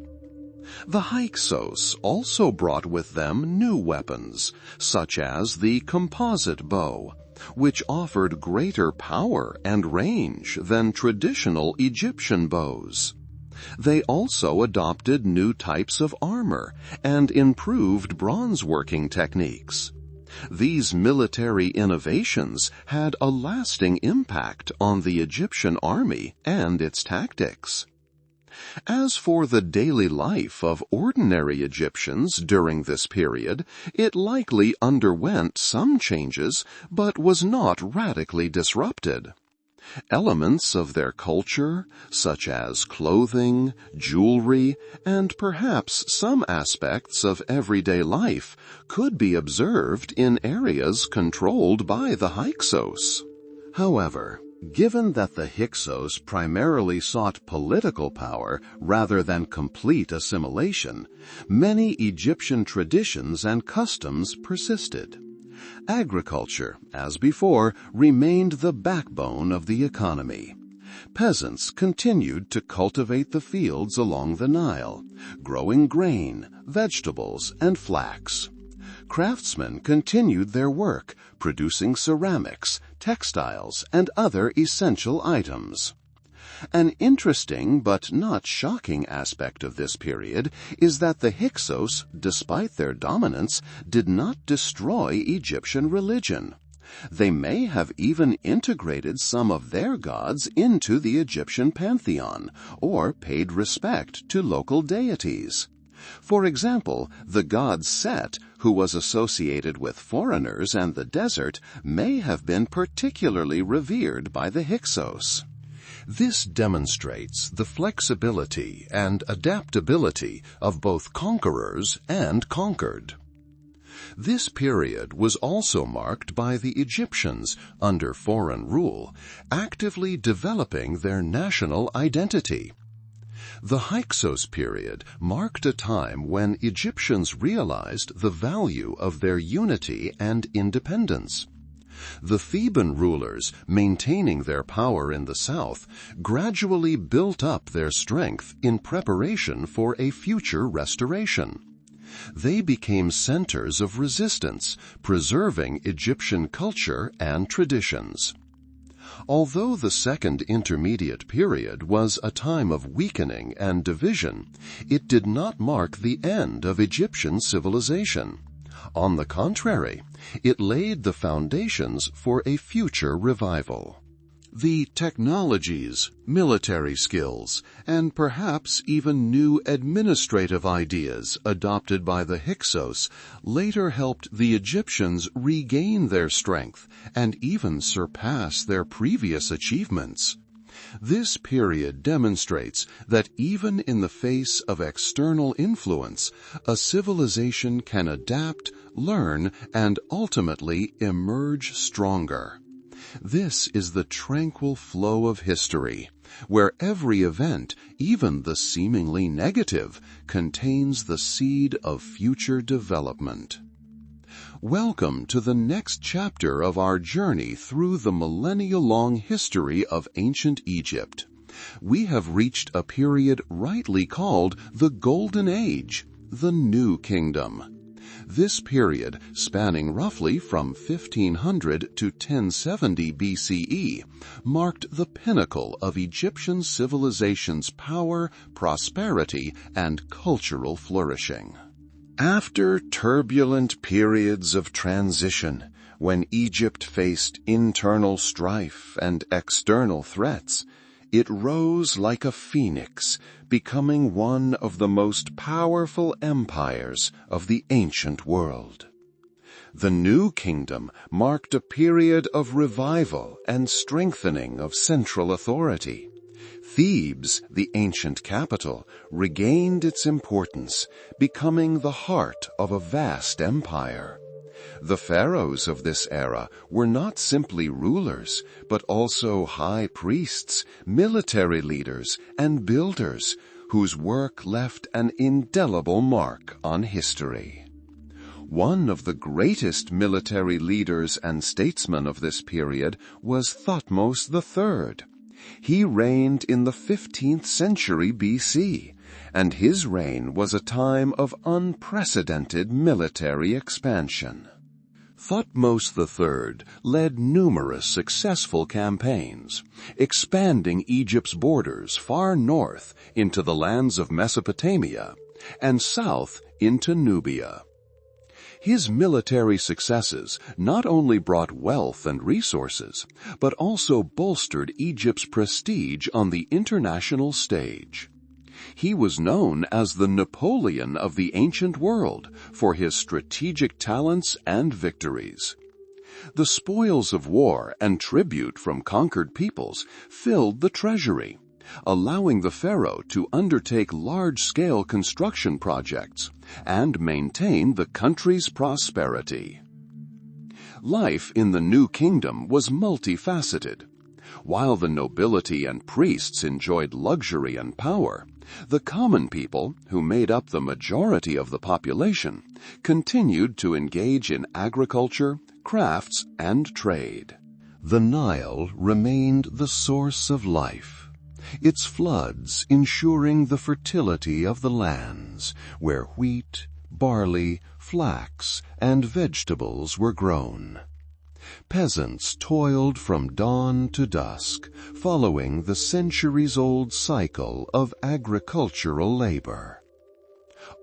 The Hyksos also brought with them new weapons, such as the composite bow, which offered greater power and range than traditional Egyptian bows. They also adopted new types of armor and improved bronze-working techniques. These military innovations had a lasting impact on the Egyptian army and its tactics. As for the daily life of ordinary Egyptians during this period, it likely underwent some changes, but was not radically disrupted. Elements of their culture, such as clothing, jewelry, and perhaps some aspects of everyday life, could be observed in areas controlled by the Hyksos. However, given that the Hyksos primarily sought political power rather than complete assimilation, many Egyptian traditions and customs persisted. Agriculture, as before, remained the backbone of the economy. Peasants continued to cultivate the fields along the Nile, growing grain, vegetables, and flax. Craftsmen continued their work, producing ceramics, textiles, and other essential items. An interesting but not shocking aspect of this period is that the Hyksos, despite their dominance, did not destroy Egyptian religion. They may have even integrated some of their gods into the Egyptian pantheon, or paid respect to local deities. For example, the god Set, who was associated with foreigners and the desert, may have been particularly revered by the Hyksos. This demonstrates the flexibility and adaptability of both conquerors and conquered. This period was also marked by the Egyptians, under foreign rule, actively developing their national identity. The Hyksos period marked a time when Egyptians realized the value of their unity and independence. The Theban rulers, maintaining their power in the south, gradually built up their strength in preparation for a future restoration. They became centers of resistance, preserving Egyptian culture and traditions. Although the Second Intermediate Period was a time of weakening and division, it did not mark the end of Egyptian civilization. On the contrary, it laid the foundations for a future revival. The technologies, military skills, and perhaps even new administrative ideas adopted by the Hyksos later helped the Egyptians regain their strength and even surpass their previous achievements. This period demonstrates that even in the face of external influence, a civilization can adapt, learn, and ultimately emerge stronger. This is the tranquil flow of history, where every event, even the seemingly negative, contains the seed of future development. Welcome to the next chapter of our journey through the millennia-long history of ancient Egypt. We have reached a period rightly called the Golden Age, the New Kingdom. This period, spanning roughly from 1500 to 1070 BCE, marked the pinnacle of Egyptian civilization's power, prosperity, and cultural flourishing. After turbulent periods of transition, when Egypt faced internal strife and external threats, it rose like a phoenix, becoming one of the most powerful empires of the ancient world. The New Kingdom marked a period of revival and strengthening of central authority. Thebes, the ancient capital, regained its importance, becoming the heart of a vast empire. The pharaohs of this era were not simply rulers, but also high priests, military leaders, and builders, whose work left an indelible mark on history. One of the greatest military leaders and statesmen of this period was Thutmose III. He reigned in the 15th century BC, and his reign was a time of unprecedented military expansion. Thutmose III led numerous successful campaigns, expanding Egypt's borders far north into the lands of Mesopotamia and south into Nubia. His military successes not only brought wealth and resources, but also bolstered Egypt's prestige on the international stage. He was known as the Napoleon of the ancient world for his strategic talents and victories. The spoils of war and tribute from conquered peoples filled the treasury, allowing the pharaoh to undertake large-scale construction projects and maintain the country's prosperity. Life in the New Kingdom was multifaceted. While the nobility and priests enjoyed luxury and power, the common people, who made up the majority of the population, continued to engage in agriculture, crafts, and trade. The Nile remained the source of life, its floods ensuring the fertility of the lands where wheat, barley, flax, and vegetables were grown. Peasants toiled from dawn to dusk, following the centuries-old cycle of agricultural labor.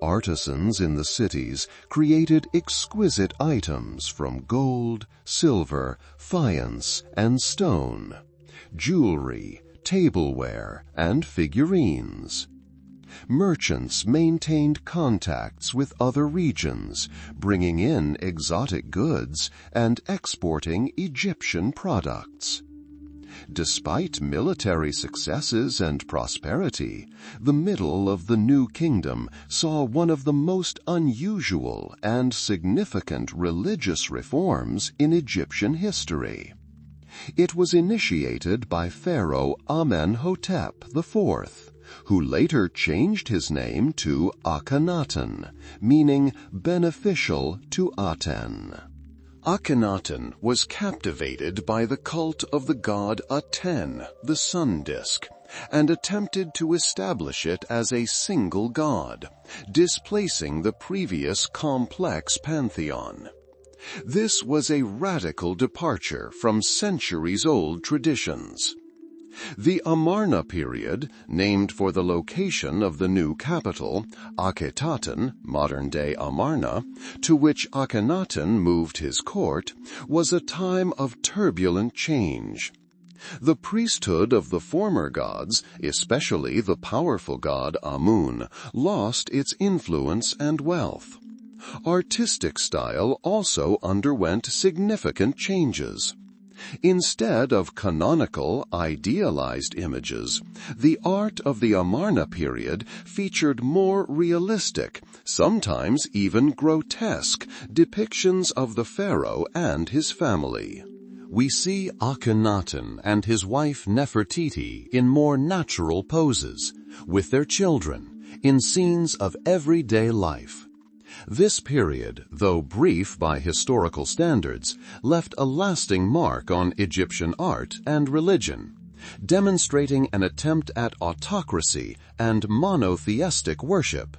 Artisans in the cities created exquisite items from gold, silver, faience, and stone, jewelry, tableware, and figurines. Merchants maintained contacts with other regions, bringing in exotic goods and exporting Egyptian products. Despite military successes and prosperity, the middle of the New Kingdom saw one of the most unusual and significant religious reforms in Egyptian history. It was initiated by Pharaoh Amenhotep IV, who later changed his name to Akhenaten, meaning beneficial to Aten. Akhenaten was captivated by the cult of the god Aten, the sun disk, and attempted to establish it as a single god, displacing the previous complex pantheon. This was a radical departure from centuries-old traditions. The Amarna period, named for the location of the new capital, Akhetaten, modern-day Amarna, to which Akhenaten moved his court, was a time of turbulent change. The priesthood of the former gods, especially the powerful god Amun, lost its influence and wealth. Artistic style also underwent significant changes. Instead of canonical, idealized images, the art of the Amarna period featured more realistic, sometimes even grotesque, depictions of the pharaoh and his family. We see Akhenaten and his wife Nefertiti in more natural poses, with their children, in scenes of everyday life. This period, though brief by historical standards, left a lasting mark on Egyptian art and religion, demonstrating an attempt at autocracy and monotheistic worship.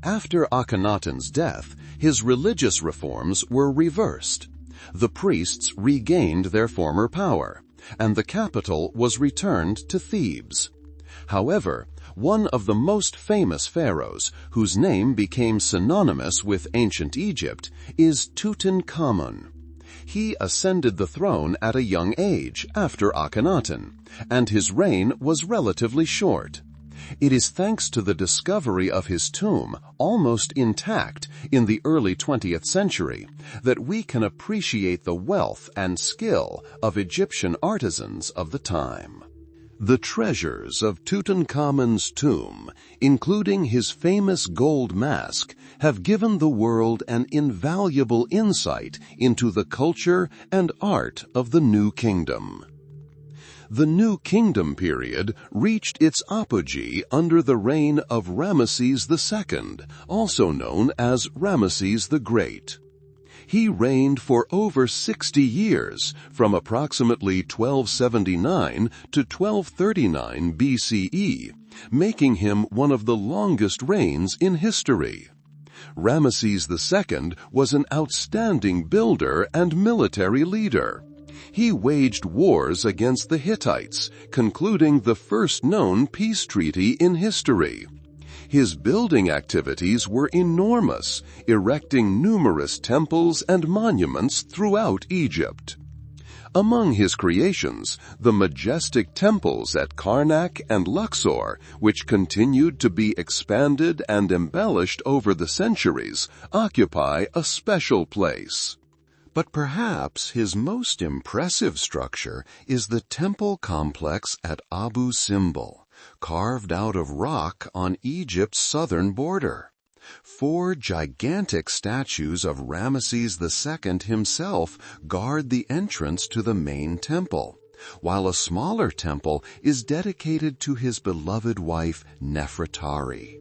After Akhenaten's death, his religious reforms were reversed. The priests regained their former power, and the capital was returned to Thebes. However, one of the most famous pharaohs, whose name became synonymous with ancient Egypt, is Tutankhamun. He ascended the throne at a young age after Akhenaten, and his reign was relatively short. It is thanks to the discovery of his tomb, almost intact, in the early 20th century, that we can appreciate the wealth and skill of Egyptian artisans of the time. The treasures of Tutankhamun's tomb, including his famous gold mask, have given the world an invaluable insight into the culture and art of the New Kingdom. The New Kingdom period reached its apogee under the reign of Ramesses II, also known as Ramesses the Great. He reigned for over 60 years, from approximately 1279 to 1239 BCE, making him one of the longest reigns in history. Ramesses II was an outstanding builder and military leader. He waged wars against the Hittites, concluding the first known peace treaty in history. His building activities were enormous, erecting numerous temples and monuments throughout Egypt. Among his creations, the majestic temples at Karnak and Luxor, which continued to be expanded and embellished over the centuries, occupy a special place. But perhaps his most impressive structure is the temple complex at Abu Simbel, carved out of rock on Egypt's southern border. 4 gigantic statues of Ramesses II himself guard the entrance to the main temple, while a smaller temple is dedicated to his beloved wife Nefertari.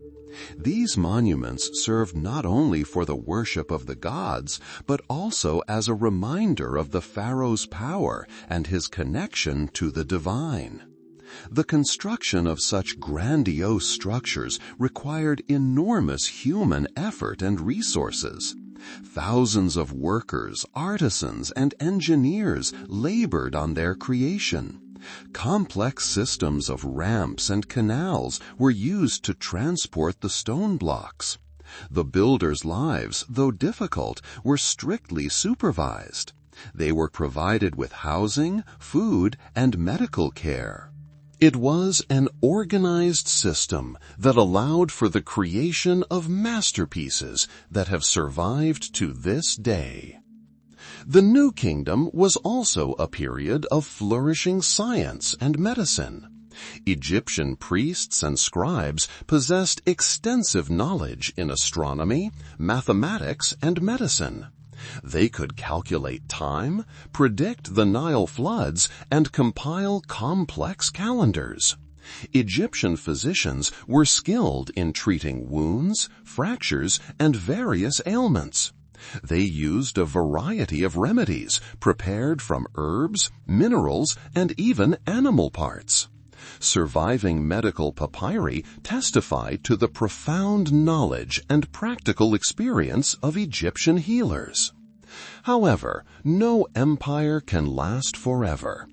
These monuments serve not only for the worship of the gods, but also as a reminder of the pharaoh's power and his connection to the divine. The construction of such grandiose structures required enormous human effort and resources. Thousands of workers, artisans, and engineers labored on their creation. Complex systems of ramps and canals were used to transport the stone blocks. The builders' lives, though difficult, were strictly supervised. They were provided with housing, food, and medical care. It was an organized system that allowed for the creation of masterpieces that have survived to this day. The New Kingdom was also a period of flourishing science and medicine. Egyptian priests and scribes possessed extensive knowledge in astronomy, mathematics, and medicine. They could calculate time, predict the Nile floods, and compile complex calendars. Egyptian physicians were skilled in treating wounds, fractures, and various ailments. They used a variety of remedies prepared from herbs, minerals, and even animal parts. Surviving medical papyri testify to the profound knowledge and practical experience of Egyptian healers. However, no empire can last forever.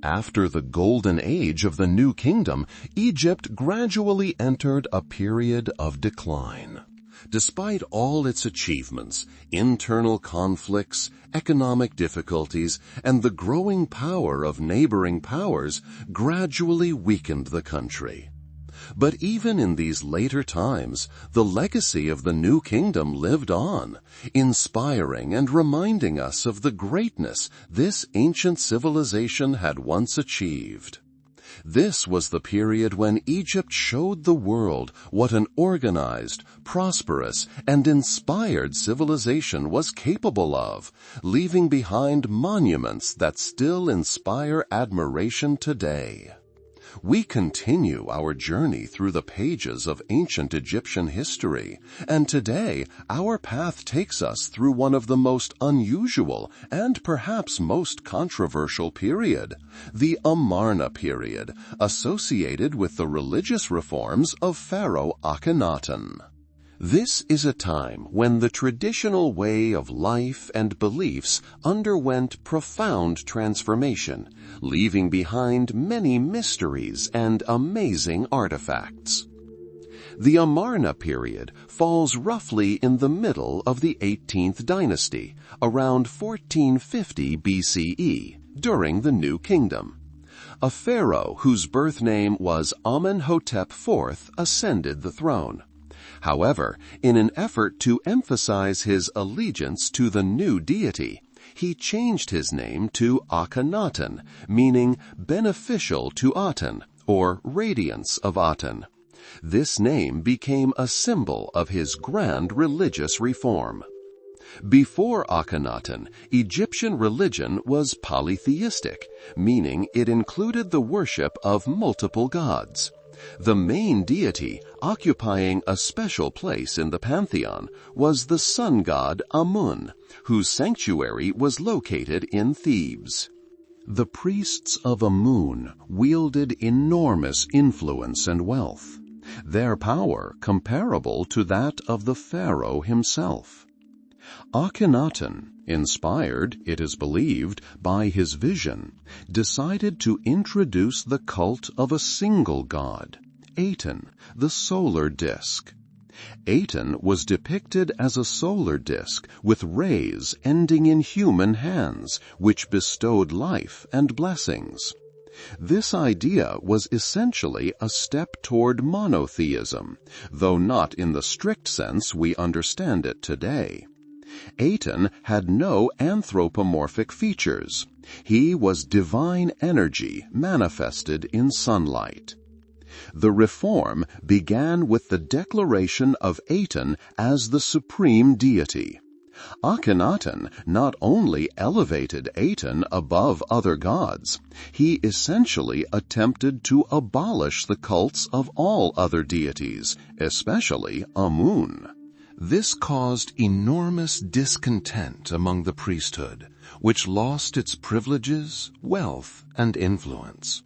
After the golden age of the New Kingdom, Egypt gradually entered a period of decline. Despite all its achievements, internal conflicts, economic difficulties, and the growing power of neighboring powers gradually weakened the country. But even in these later times, the legacy of the New Kingdom lived on, inspiring and reminding us of the greatness this ancient civilization had once achieved. This was the period when Egypt showed the world what an organized, prosperous, and inspired civilization was capable of, leaving behind monuments that still inspire admiration today. We continue our journey through the pages of ancient Egyptian history, and today our path takes us through one of the most unusual and perhaps most controversial period, the Amarna period, associated with the religious reforms of Pharaoh Akhenaten. This is a time when the traditional way of life and beliefs underwent profound transformation, leaving behind many mysteries and amazing artifacts. The Amarna period falls roughly in the middle of the 18th dynasty, around 1450 BCE, during the New Kingdom. A pharaoh whose birth name was Amenhotep IV ascended the throne. However, in an effort to emphasize his allegiance to the new deity, he changed his name to Akhenaten, meaning beneficial to Aten, or radiance of Aten. This name became a symbol of his grand religious reform. Before Akhenaten, Egyptian religion was polytheistic, meaning it included the worship of multiple gods. The main deity, occupying a special place in the pantheon, was the sun god Amun, whose sanctuary was located in Thebes. The priests of Amun wielded enormous influence and wealth, their power comparable to that of the pharaoh himself. Akhenaten, inspired, it is believed, by his vision, decided to introduce the cult of a single god, Aten, the solar disk. Aten was depicted as a solar disk with rays ending in human hands, which bestowed life and blessings. This idea was essentially a step toward monotheism, though not in the strict sense we understand it today. Aten had no anthropomorphic features. He was divine energy manifested in sunlight. The reform began with the declaration of Aten as the supreme deity. Akhenaten not only elevated Aten above other gods, he essentially attempted to abolish the cults of all other deities, especially Amun. This caused enormous discontent among the priesthood, which lost its privileges, wealth, and influence.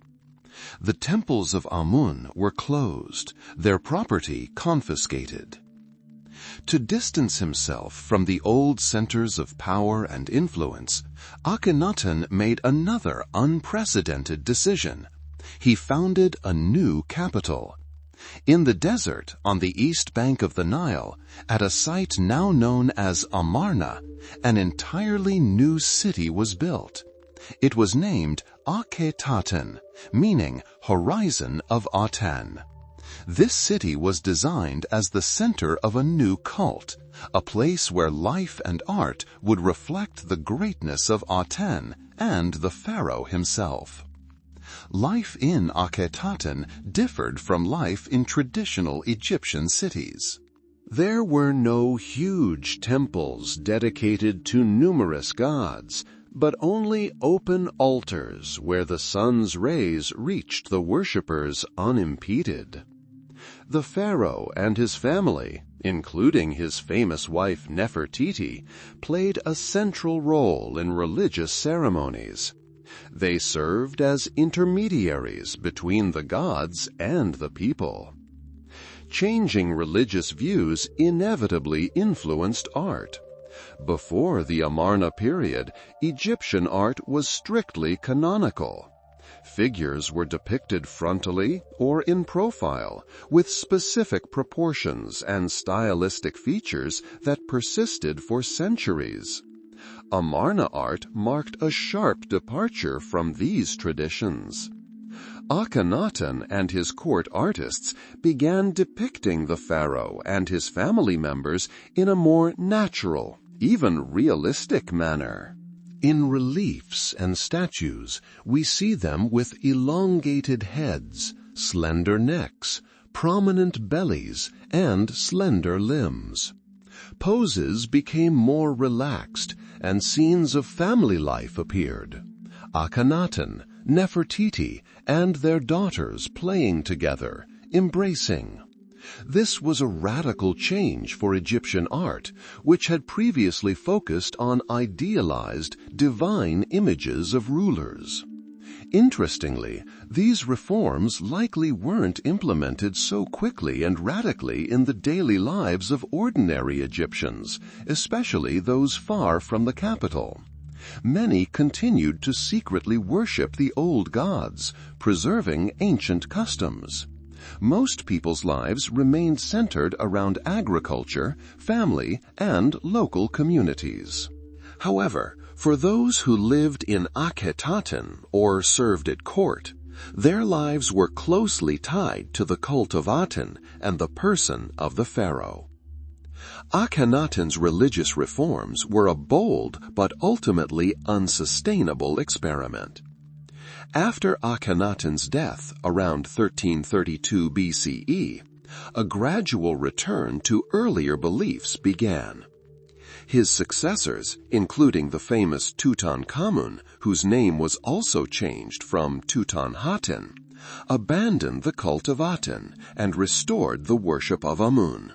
The temples of Amun were closed, their property confiscated. To distance himself from the old centers of power and influence, Akhenaten made another unprecedented decision. He founded a new capital. In the desert on the east bank of the Nile, at a site now known as Amarna, an entirely new city was built. It was named Akhetaten, meaning horizon of Aten. This city was designed as the center of a new cult, a place where life and art would reflect the greatness of Aten and the pharaoh himself. Life in Akhetaten differed from life in traditional Egyptian cities. There were no huge temples dedicated to numerous gods, but only open altars where the sun's rays reached the worshippers unimpeded. The pharaoh and his family, including his famous wife Nefertiti, played a central role in religious ceremonies. They served as intermediaries between the gods and the people. Changing religious views inevitably influenced art. Before the Amarna period, Egyptian art was strictly canonical. Figures were depicted frontally or in profile, with specific proportions and stylistic features that persisted for centuries. Amarna art marked a sharp departure from these traditions. Akhenaten and his court artists began depicting the pharaoh and his family members in a more natural, even realistic manner. In reliefs and statues, we see them with elongated heads, slender necks, prominent bellies, and slender limbs. Poses became more relaxed, and scenes of family life appeared. Akhenaten, Nefertiti, and their daughters playing together, embracing. This was a radical change for Egyptian art, which had previously focused on idealized, divine images of rulers. Interestingly, these reforms likely weren't implemented so quickly and radically in the daily lives of ordinary Egyptians, especially those far from the capital. Many continued to secretly worship the old gods, preserving ancient customs. Most people's lives remained centered around agriculture, family, and local communities. However, for those who lived in Akhetaten or served at court, Their lives were closely tied to the cult of Aten and the person of the pharaoh. Akhenaten's religious reforms were a bold but ultimately unsustainable experiment. After Akhenaten's death around 1332 BCE, a gradual return to earlier beliefs began. His successors, including the famous Tutankhamun, whose name was also changed from Tutanhaten, abandoned the cult of Aten and restored the worship of Amun.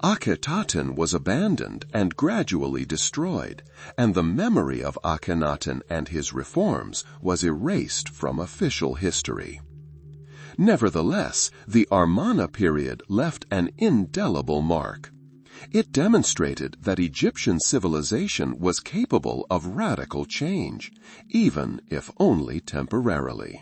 Akhetaten was abandoned and gradually destroyed, and the memory of Akhenaten and his reforms was erased from official history. Nevertheless, the Amarna period left an indelible mark. It demonstrated that Egyptian civilization was capable of radical change, even if only temporarily.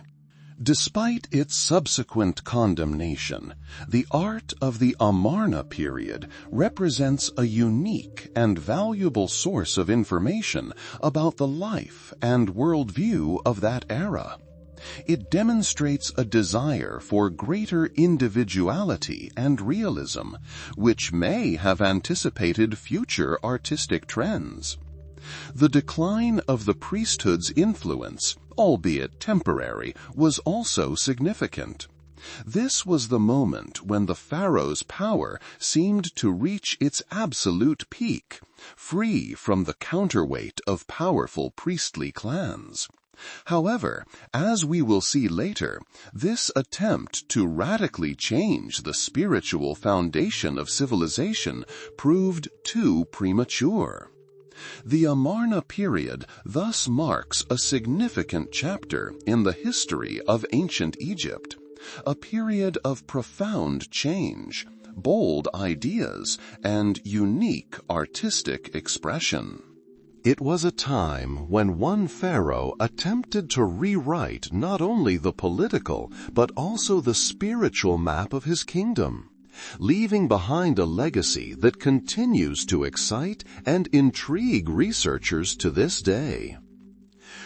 Despite its subsequent condemnation, the art of the Amarna period represents a unique and valuable source of information about the life and worldview of that era. It demonstrates a desire for greater individuality and realism, which may have anticipated future artistic trends. The decline of the priesthood's influence, albeit temporary, was also significant. This was the moment when the pharaoh's power seemed to reach its absolute peak, free from the counterweight of powerful priestly clans. However, as we will see later, this attempt to radically change the spiritual foundation of civilization proved too premature. The Amarna period thus marks a significant chapter in the history of ancient Egypt, a period of profound change, bold ideas, and unique artistic expression. It was a time when one pharaoh attempted to rewrite not only the political but also the spiritual map of his kingdom, leaving behind a legacy that continues to excite and intrigue researchers to this day.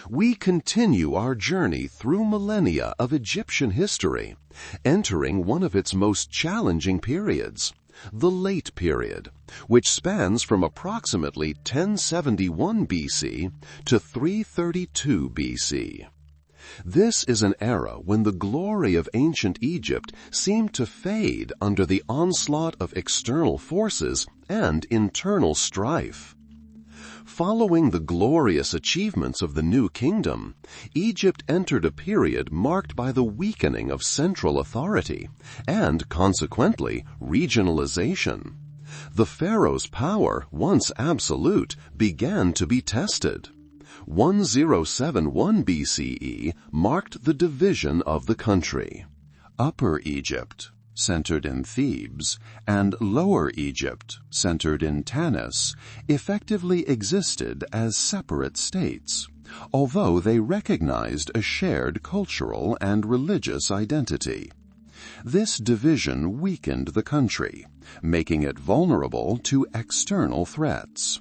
We continue our journey through millennia of Egyptian history, entering one of its most challenging periods, the Late Period, which spans from approximately 1071 BC to 332 BC. This is an era when the glory of ancient Egypt seemed to fade under the onslaught of external forces and internal strife. Following the glorious achievements of the new kingdom, Egypt entered a period marked by the weakening of central authority and, consequently, regionalization. The pharaoh's power, once absolute, began to be tested. 1071 BCE marked the division of the country. Upper Egypt, centered in Thebes, and Lower Egypt, centered in Tanis, effectively existed as separate states, although they recognized a shared cultural and religious identity. This division weakened the country, making it vulnerable to external threats.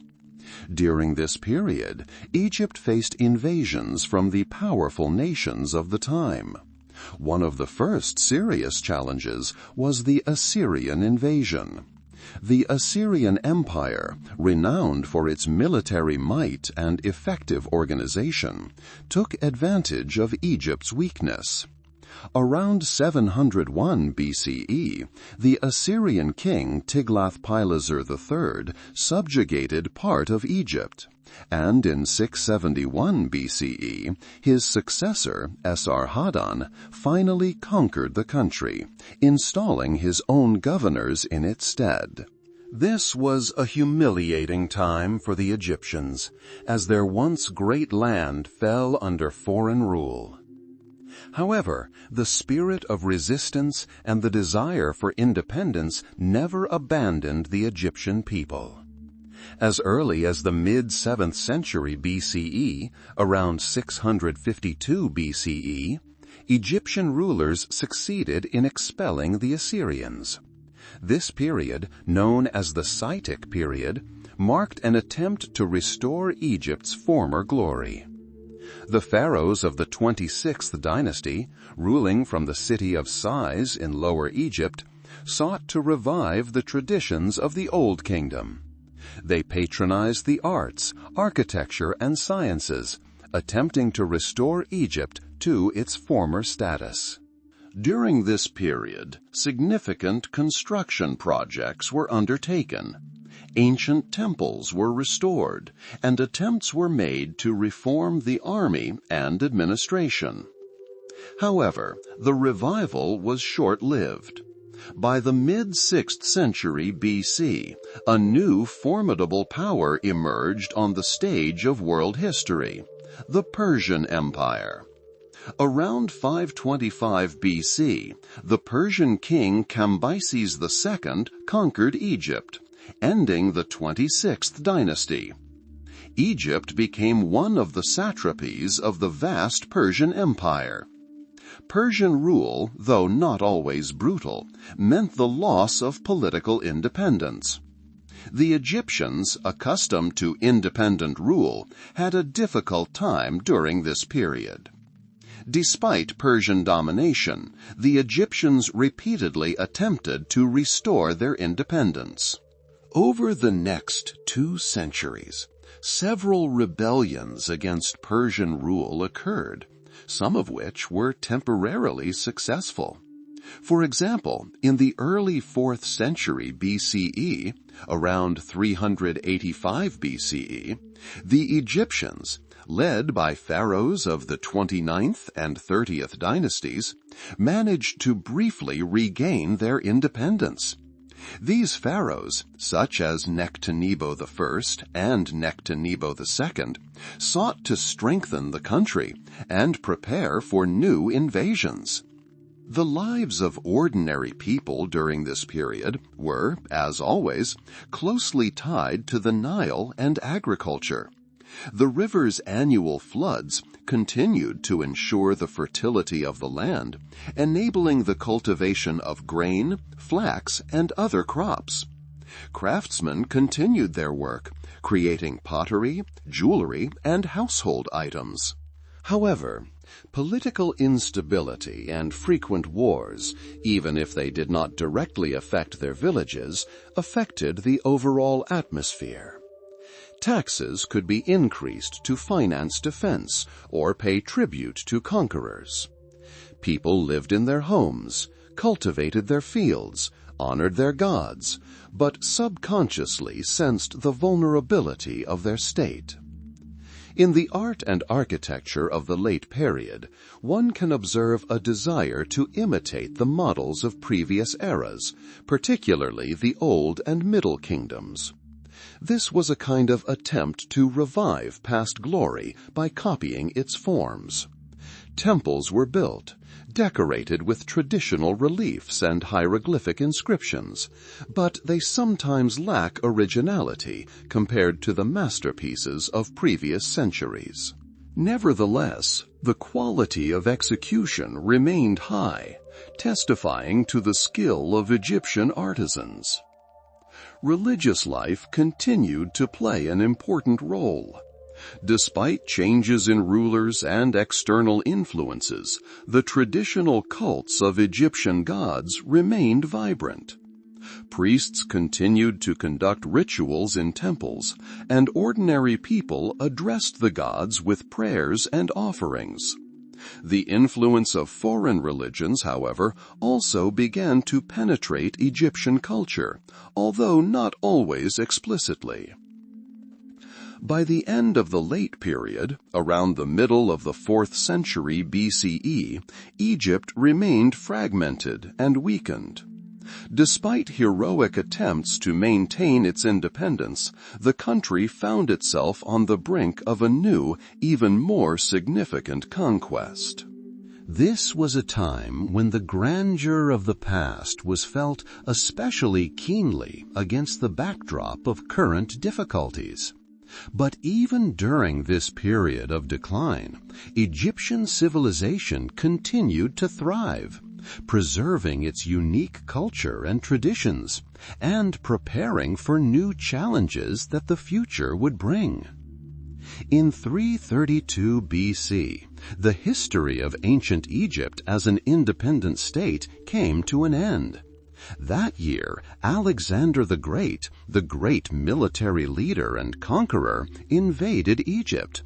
During this period, Egypt faced invasions from the powerful nations of the time. One of the first serious challenges was the Assyrian invasion. The Assyrian Empire, renowned for its military might and effective organization, took advantage of Egypt's weakness. Around 701 BCE, the Assyrian king Tiglath-Pileser III subjugated part of Egypt, and in 671 BCE, his successor, Esarhaddon, finally conquered the country, installing his own governors in its stead. This was a humiliating time for the Egyptians, as their once great land fell under foreign rule. However, the spirit of resistance and the desire for independence never abandoned the Egyptian people. As early as the mid-7th century BCE, around 652 BCE, Egyptian rulers succeeded in expelling the Assyrians. This period, known as the Saitic period, marked an attempt to restore Egypt's former glory. The pharaohs of the 26th dynasty, ruling from the city of Sais in Lower Egypt, sought to revive the traditions of the Old Kingdom. They patronized the arts, architecture, and sciences, attempting to restore Egypt to its former status. During this period, significant construction projects were undertaken. Ancient temples were restored, and attempts were made to reform the army and administration. However, the revival was short-lived. By the mid-6th century BC, a new formidable power emerged on the stage of world history, the Persian Empire. Around 525 BC, the Persian king Cambyses II conquered Egypt, ending the 26th dynasty. Egypt became one of the satrapies of the vast Persian Empire. Persian rule, though not always brutal, meant the loss of political independence. The Egyptians, accustomed to independent rule, had a difficult time during this period. Despite Persian domination, the Egyptians repeatedly attempted to restore their independence. Over the next 2 centuries, several rebellions against Persian rule occurred, some of which were temporarily successful. For example, in the early 4th century BCE, around 385 BCE, the Egyptians, led by pharaohs of the 29th and 30th dynasties, managed to briefly regain their independence. These pharaohs, such as Nectanebo I and Nectanebo II, sought to strengthen the country and prepare for new invasions. The lives of ordinary people during this period were, as always, closely tied to the Nile and agriculture. The river's annual floods continued to ensure the fertility of the land, enabling the cultivation of grain, flax, and other crops. Craftsmen continued their work, creating pottery, jewelry, and household items. However, political instability and frequent wars, even if they did not directly affect their villages, affected the overall atmosphere. Taxes could be increased to finance defense or pay tribute to conquerors. People lived in their homes, cultivated their fields, honored their gods, but subconsciously sensed the vulnerability of their state. In the art and architecture of the late period, one can observe a desire to imitate the models of previous eras, particularly the Old and Middle Kingdoms. This was a kind of attempt to revive past glory by copying its forms. Temples were built, decorated with traditional reliefs and hieroglyphic inscriptions, but they sometimes lack originality compared to the masterpieces of previous centuries. Nevertheless, the quality of execution remained high, testifying to the skill of Egyptian artisans. Religious life continued to play an important role. Despite changes in rulers and external influences, the traditional cults of Egyptian gods remained vibrant. Priests continued to conduct rituals in temples, and ordinary people addressed the gods with prayers and offerings. The influence of foreign religions, however, also began to penetrate Egyptian culture, although not always explicitly. By the end of the late period, around the middle of the 4th century BCE, Egypt remained fragmented and weakened. Despite heroic attempts to maintain its independence, the country found itself on the brink of a new, even more significant conquest. This was a time when the grandeur of the past was felt especially keenly against the backdrop of current difficulties. But even during this period of decline, Egyptian civilization continued to thrive, preserving its unique culture and traditions, and preparing for new challenges that the future would bring. In 332 BC, the history of ancient Egypt as an independent state came to an end. That year, Alexander the Great military leader and conqueror, invaded Egypt.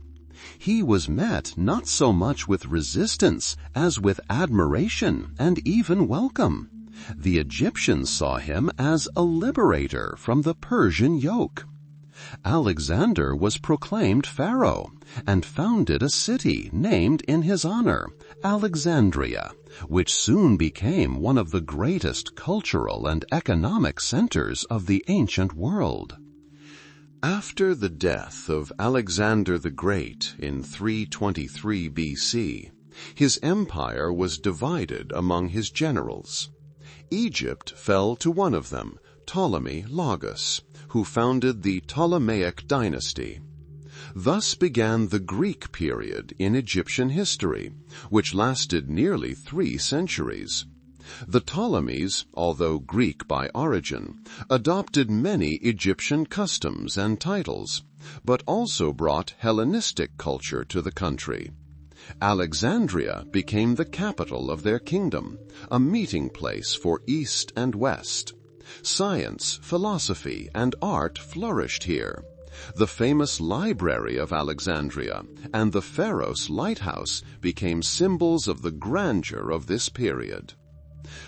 He was met not so much with resistance as with admiration and even welcome. The Egyptians saw him as a liberator from the Persian yoke. Alexander was proclaimed pharaoh and founded a city named in his honor, Alexandria, which soon became one of the greatest cultural and economic centers of the ancient world. After the death of Alexander the Great in 323 BC, his empire was divided among his generals. Egypt fell to one of them, Ptolemy Lagus, who founded the Ptolemaic dynasty. Thus began the Greek period in Egyptian history, which lasted nearly 3 centuries. The Ptolemies, although Greek by origin, adopted many Egyptian customs and titles, but also brought Hellenistic culture to the country. Alexandria became the capital of their kingdom, a meeting place for East and West. Science, philosophy, and art flourished here. The famous Library of Alexandria and the Pharos Lighthouse became symbols of the grandeur of this period.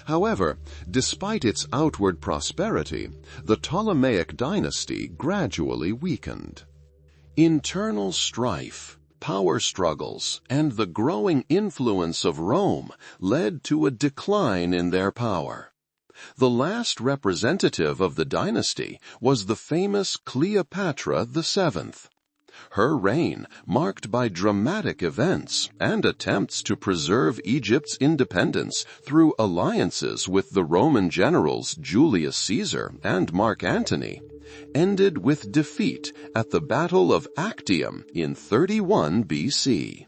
However, despite its outward prosperity, the Ptolemaic dynasty gradually weakened. Internal strife, power struggles, and the growing influence of Rome led to a decline in their power. The last representative of the dynasty was the famous Cleopatra VII. Her reign, marked by dramatic events and attempts to preserve Egypt's independence through alliances with the Roman generals Julius Caesar and Mark Antony, ended with defeat at the Battle of Actium in 31 BC.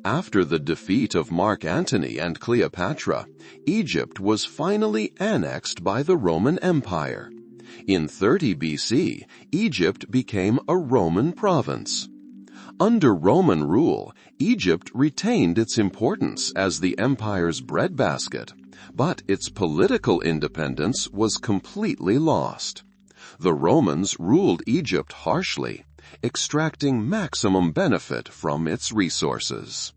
After the defeat of Mark Antony and Cleopatra, Egypt was finally annexed by the Roman Empire. In 30 BC, Egypt became a Roman province. Under Roman rule, Egypt retained its importance as the empire's breadbasket, but its political independence was completely lost. The Romans ruled Egypt harshly, extracting maximum benefit from its resources.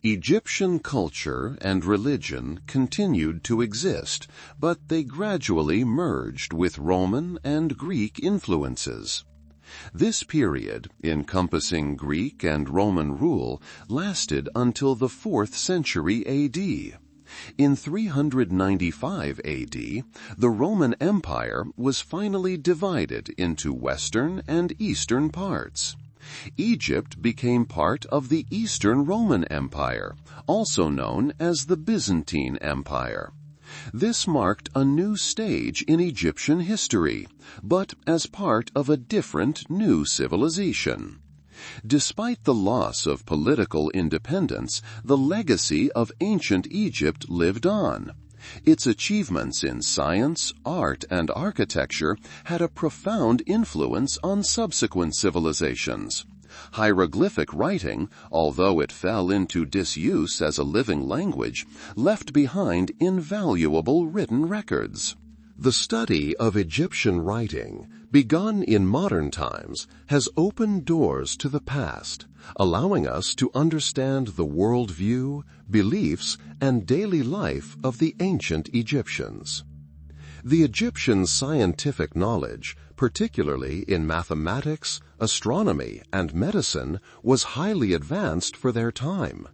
Egyptian culture and religion continued to exist, but they gradually merged with Roman and Greek influences. This period, encompassing Greek and Roman rule, lasted until the 4th century AD. In 395 AD, the Roman Empire was finally divided into western and eastern parts. Egypt became part of the Eastern Roman Empire, also known as the Byzantine Empire. This marked a new stage in Egyptian history, but as part of a different new civilization. Despite the loss of political independence, the legacy of ancient Egypt lived on. Its achievements in science, art, and architecture had a profound influence on subsequent civilizations. Hieroglyphic writing, although it fell into disuse as a living language, left behind invaluable written records. The study of Egyptian writing, begun in modern times, has opened doors to the past, allowing us to understand the worldview, beliefs, and daily life of the ancient Egyptians. The Egyptian scientific knowledge, particularly in mathematics, astronomy, and medicine, was highly advanced for their time.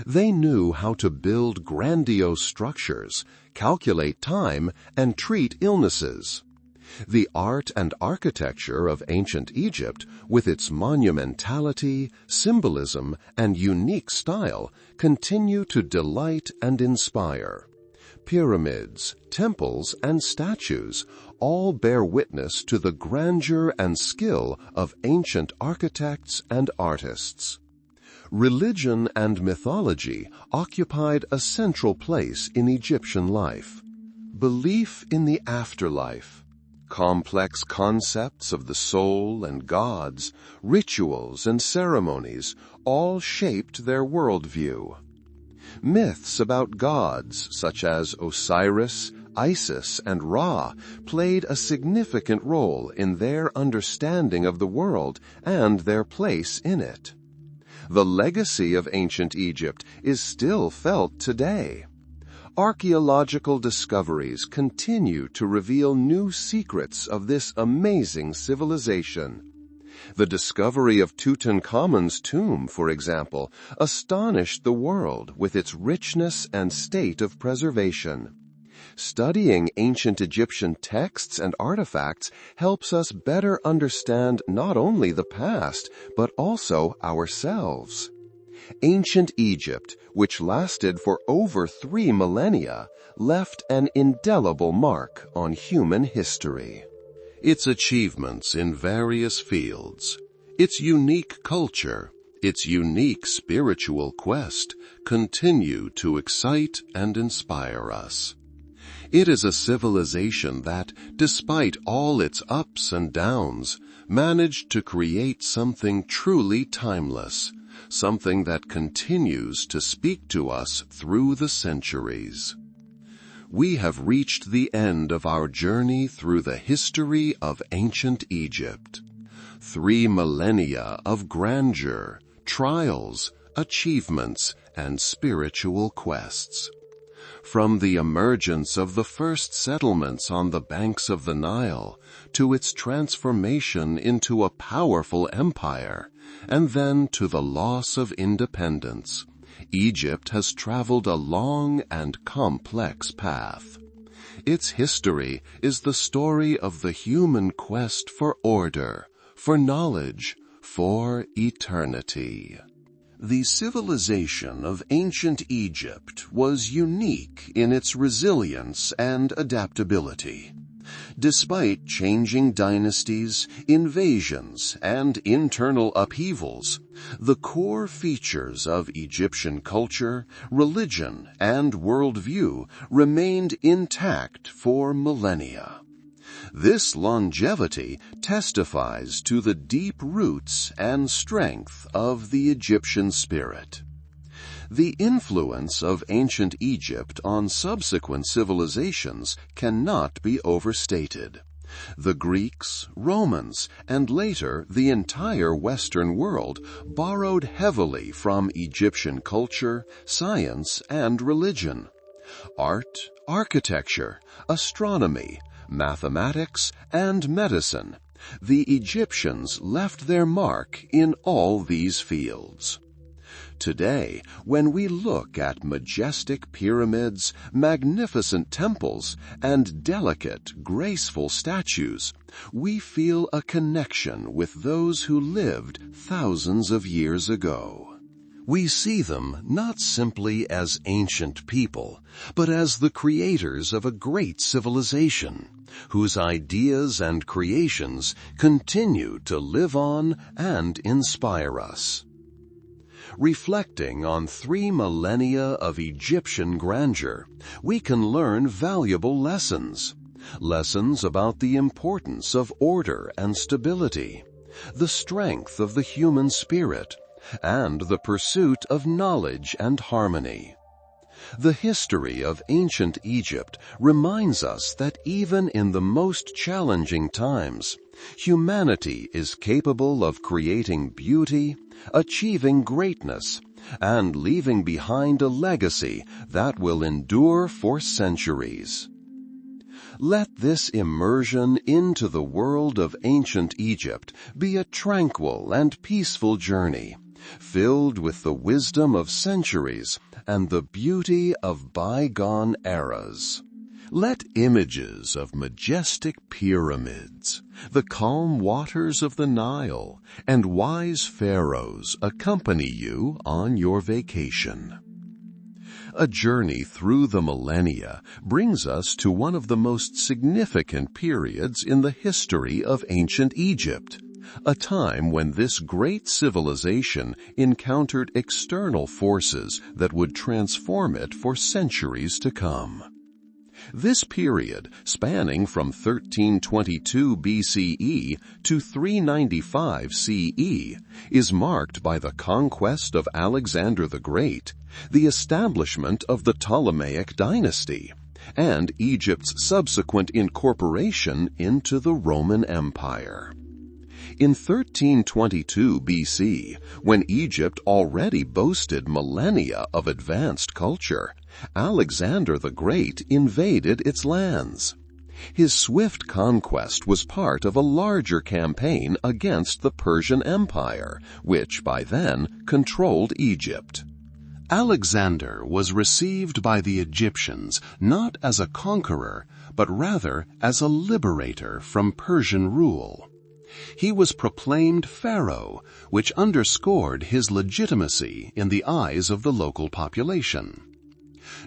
They knew how to build grandiose structures, calculate time, and treat illnesses. The art and architecture of ancient Egypt, with its monumentality, symbolism, and unique style, continue to delight and inspire. Pyramids, temples, and statues all bear witness to the grandeur and skill of ancient architects and artists. Religion and mythology occupied a central place in Egyptian life. Belief in the afterlife, complex concepts of the soul and gods, rituals and ceremonies all shaped their worldview. Myths about gods such as Osiris, Isis, and Ra played a significant role in their understanding of the world and their place in it. The legacy of ancient Egypt is still felt today. Archaeological discoveries continue to reveal new secrets of this amazing civilization. The discovery of Tutankhamun's tomb, for example, astonished the world with its richness and state of preservation. Studying ancient Egyptian texts and artifacts helps us better understand not only the past, but also ourselves. Ancient Egypt, which lasted for over 3 millennia, left an indelible mark on human history. Its achievements in various fields, its unique culture, its unique spiritual quest continue to excite and inspire us. It is a civilization that, despite all its ups and downs, managed to create something truly timeless, something that continues to speak to us through the centuries. We have reached the end of our journey through the history of ancient Egypt. 3 millennia of grandeur, trials, achievements, and spiritual quests. From the emergence of the first settlements on the banks of the Nile to its transformation into a powerful empire, and then to the loss of independence, Egypt has traveled a long and complex path. Its history is the story of the human quest for order, for knowledge, for eternity. The civilization of ancient Egypt was unique in its resilience and adaptability. Despite changing dynasties, invasions, and internal upheavals, the core features of Egyptian culture, religion, and worldview remained intact for millennia. This longevity testifies to the deep roots and strength of the Egyptian spirit. The influence of ancient Egypt on subsequent civilizations cannot be overstated. The Greeks, Romans, and later the entire Western world borrowed heavily from Egyptian culture, science, and religion. Art, architecture, astronomy, mathematics, and medicine. The Egyptians left their mark in all these fields. Today, when we look at majestic pyramids, magnificent temples, and delicate, graceful statues, we feel a connection with those who lived thousands of years ago. We see them not simply as ancient people, but as the creators of a great civilization, whose ideas and creations continue to live on and inspire us. Reflecting on 3 millennia of Egyptian grandeur, we can learn valuable lessons. Lessons about the importance of order and stability, the strength of the human spirit, and the pursuit of knowledge and harmony. The history of ancient Egypt reminds us that even in the most challenging times, humanity is capable of creating beauty, achieving greatness, and leaving behind a legacy that will endure for centuries. Let this immersion into the world of ancient Egypt be a tranquil and peaceful journey, filled with the wisdom of centuries and the beauty of bygone eras. Let images of majestic pyramids, the calm waters of the Nile, and wise pharaohs accompany you on your vacation. A journey through the millennia brings us to one of the most significant periods in the history of ancient Egypt, a time when this great civilization encountered external forces that would transform it for centuries to come. This period, spanning from 1322 BCE to 395 CE, is marked by the conquest of Alexander the Great, the establishment of the Ptolemaic dynasty, and Egypt's subsequent incorporation into the Roman Empire. In 1322 BC, when Egypt already boasted millennia of advanced culture, Alexander the Great invaded its lands. His swift conquest was part of a larger campaign against the Persian Empire, which by then controlled Egypt. Alexander was received by the Egyptians not as a conqueror, but rather as a liberator from Persian rule. He was proclaimed pharaoh, which underscored his legitimacy in the eyes of the local population.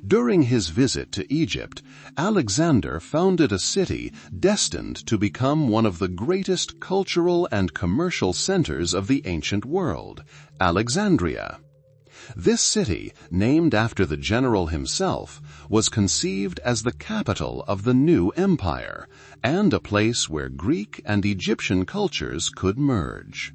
During his visit to Egypt, Alexander founded a city destined to become one of the greatest cultural and commercial centers of the ancient world, Alexandria. This city, named after the general himself, was conceived as the capital of the new empire, and a place where Greek and Egyptian cultures could merge.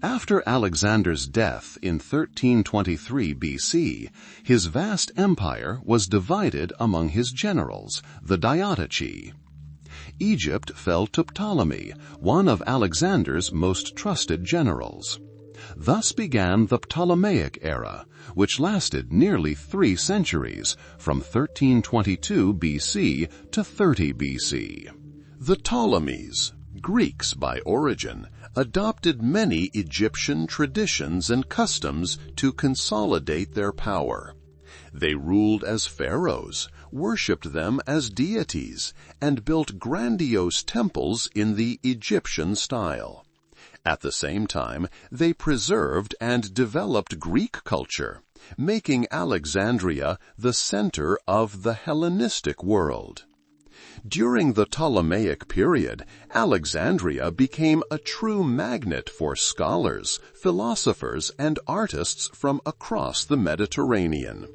After Alexander's death in 1323 BC, his vast empire was divided among his generals, the Diadochi. Egypt fell to Ptolemy, one of Alexander's most trusted generals. Thus began the Ptolemaic era, which lasted nearly 3 centuries, from 1322 BC to 30 BC. The Ptolemies, Greeks by origin, adopted many Egyptian traditions and customs to consolidate their power. They ruled as pharaohs, worshipped them as deities, and built grandiose temples in the Egyptian style. At the same time, they preserved and developed Greek culture, making Alexandria the center of the Hellenistic world. During the Ptolemaic period, Alexandria became a true magnet for scholars, philosophers, and artists from across the Mediterranean.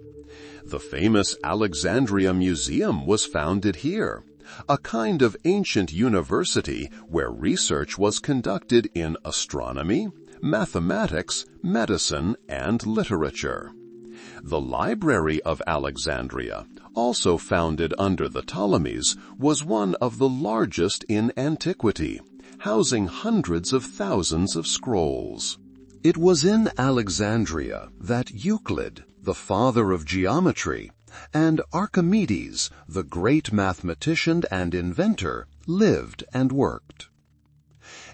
The famous Alexandria Museum was founded here, a kind of ancient university where research was conducted in astronomy, mathematics, medicine, and literature. The Library of Alexandria, also founded under the Ptolemies, was one of the largest in antiquity, housing hundreds of thousands of scrolls. It was in Alexandria that Euclid, the father of geometry, and Archimedes, the great mathematician and inventor, lived and worked.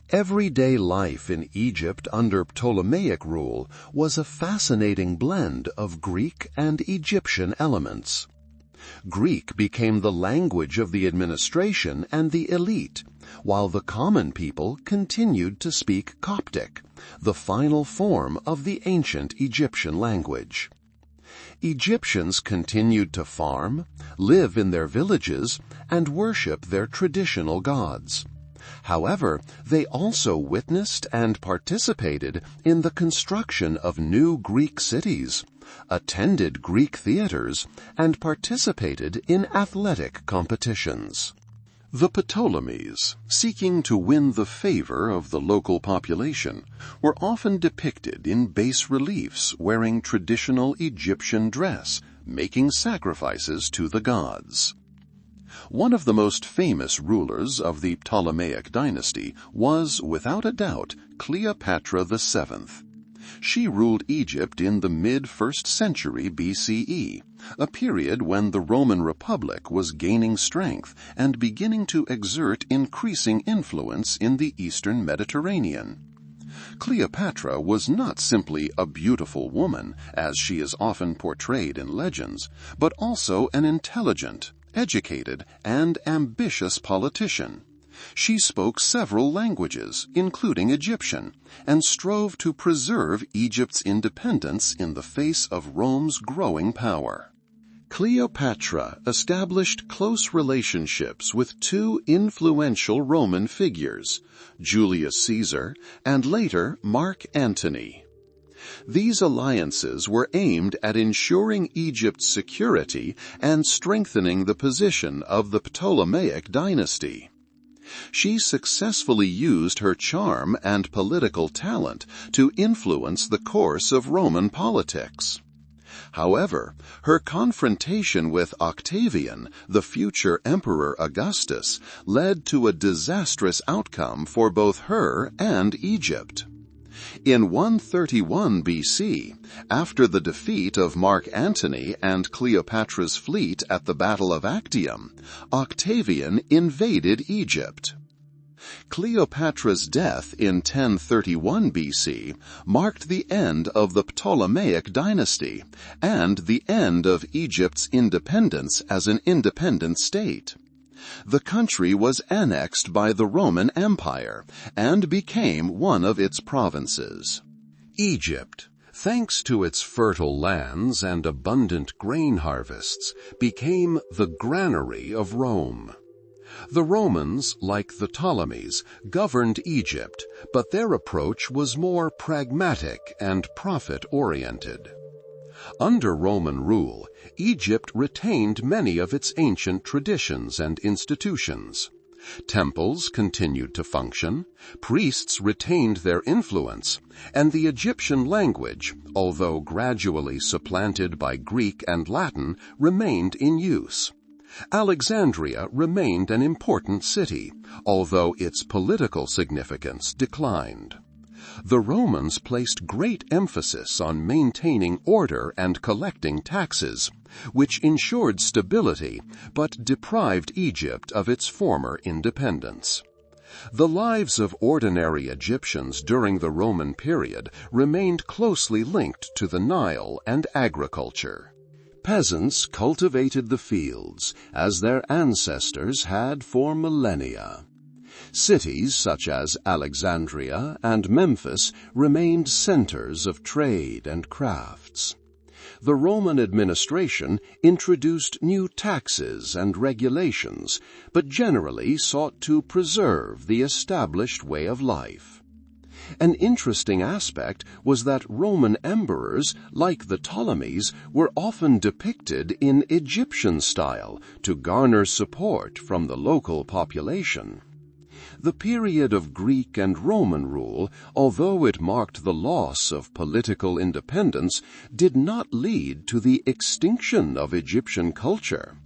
Everyday life in Egypt under Ptolemaic rule was a fascinating blend of Greek and Egyptian elements. Greek became the language of the administration and the elite, while the common people continued to speak Coptic, the final form of the ancient Egyptian language. Egyptians continued to farm, live in their villages, and worship their traditional gods. However, they also witnessed and participated in the construction of new Greek cities, attended Greek theaters, and participated in athletic competitions. The Ptolemies, seeking to win the favor of the local population, were often depicted in bas-reliefs wearing traditional Egyptian dress, making sacrifices to the gods. One of the most famous rulers of the Ptolemaic dynasty was, without a doubt, Cleopatra VII. She ruled Egypt in the mid-1st century BCE, a period when the Roman Republic was gaining strength and beginning to exert increasing influence in the eastern Mediterranean. Cleopatra was not simply a beautiful woman, as she is often portrayed in legends, but also an intelligent, educated, and ambitious politician. She spoke several languages, including Egyptian, and strove to preserve Egypt's independence in the face of Rome's growing power. Cleopatra established close relationships with 2 influential Roman figures, Julius Caesar and later Mark Antony. These alliances were aimed at ensuring Egypt's security and strengthening the position of the Ptolemaic dynasty. She successfully used her charm and political talent to influence the course of Roman politics. However, her confrontation with Octavian, the future Emperor Augustus, led to a disastrous outcome for both her and Egypt. In 131 BC, after the defeat of Mark Antony and Cleopatra's fleet at the Battle of Actium, Octavian invaded Egypt. Cleopatra's death in 1031 BC marked the end of the Ptolemaic dynasty and the end of Egypt's independence as an independent state. The country was annexed by the Roman Empire and became one of its provinces. Egypt, thanks to its fertile lands and abundant grain harvests, became the granary of Rome. The Romans, like the Ptolemies, governed Egypt, but their approach was more pragmatic and profit-oriented. Under Roman rule, Egypt retained many of its ancient traditions and institutions. Temples continued to function, priests retained their influence, and the Egyptian language, although gradually supplanted by Greek and Latin, remained in use. Alexandria remained an important city, although its political significance declined. The Romans placed great emphasis on maintaining order and collecting taxes, which ensured stability but deprived Egypt of its former independence. The lives of ordinary Egyptians during the Roman period remained closely linked to the Nile and agriculture. Peasants cultivated the fields, as their ancestors had for millennia. Cities such as Alexandria and Memphis remained centers of trade and crafts. The Roman administration introduced new taxes and regulations, but generally sought to preserve the established way of life. An interesting aspect was that Roman emperors, like the Ptolemies, were often depicted in Egyptian style to garner support from the local population. The period of Greek and Roman rule, although it marked the loss of political independence, did not lead to the extinction of Egyptian culture.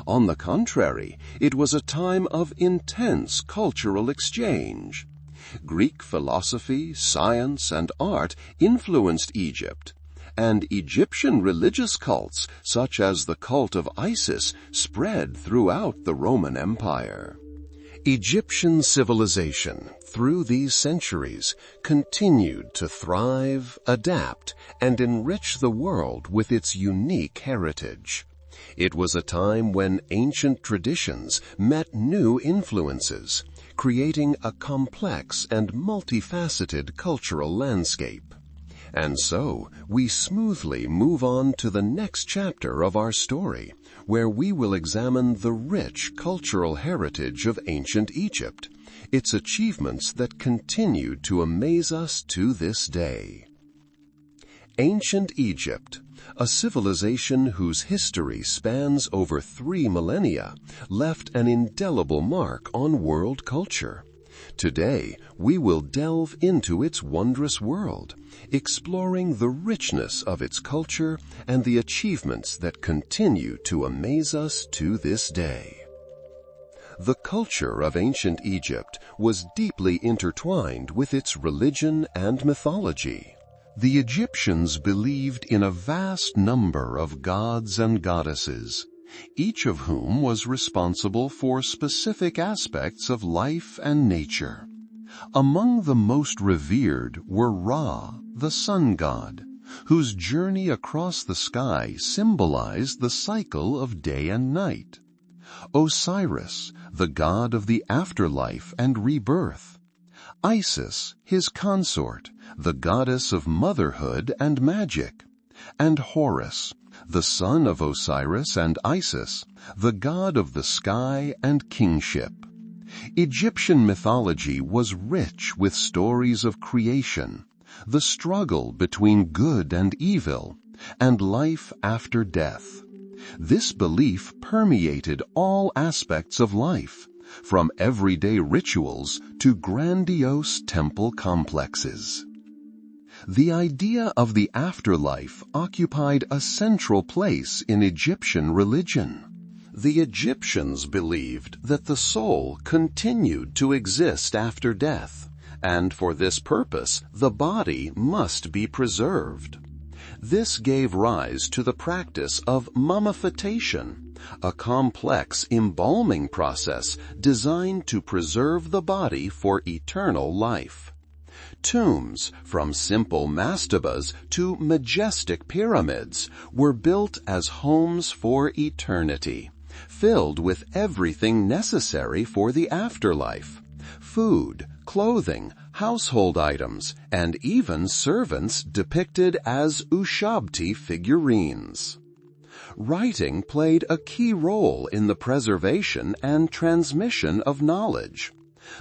On the contrary, it was a time of intense cultural exchange. Greek philosophy, science, and art influenced Egypt, and Egyptian religious cults, such as the cult of Isis, spread throughout the Roman Empire. Egyptian civilization, through these centuries, continued to thrive, adapt, and enrich the world with its unique heritage. It was a time when ancient traditions met new influences, creating a complex and multifaceted cultural landscape. And so, we smoothly move on to the next chapter of our story, where we will examine the rich cultural heritage of ancient Egypt, its achievements that continue to amaze us to this day. Ancient Egypt, a civilization whose history spans over 3 millennia, left an indelible mark on world culture. Today, we will delve into its wondrous world, exploring the richness of its culture and the achievements that continue to amaze us to this day. The culture of ancient Egypt was deeply intertwined with its religion and mythology. The Egyptians believed in a vast number of gods and goddesses, each of whom was responsible for specific aspects of life and nature. Among the most revered were Ra, the sun god, whose journey across the sky symbolized the cycle of day and night; Osiris, the god of the afterlife and rebirth; Isis, his consort, the goddess of motherhood and magic; and Horus, the son of Osiris and Isis, the god of the sky and kingship. Egyptian mythology was rich with stories of creation, the struggle between good and evil, and life after death. This belief permeated all aspects of life, from everyday rituals to grandiose temple complexes. The idea of the afterlife occupied a central place in Egyptian religion. The Egyptians believed that the soul continued to exist after death, and for this purpose the body must be preserved. This gave rise to the practice of mummification, a complex embalming process designed to preserve the body for eternal life. Tombs, from simple mastabas to majestic pyramids, were built as homes for eternity, filled with everything necessary for the afterlife: food, clothing, household items, and even servants depicted as ushabti figurines. Writing played a key role in the preservation and transmission of knowledge.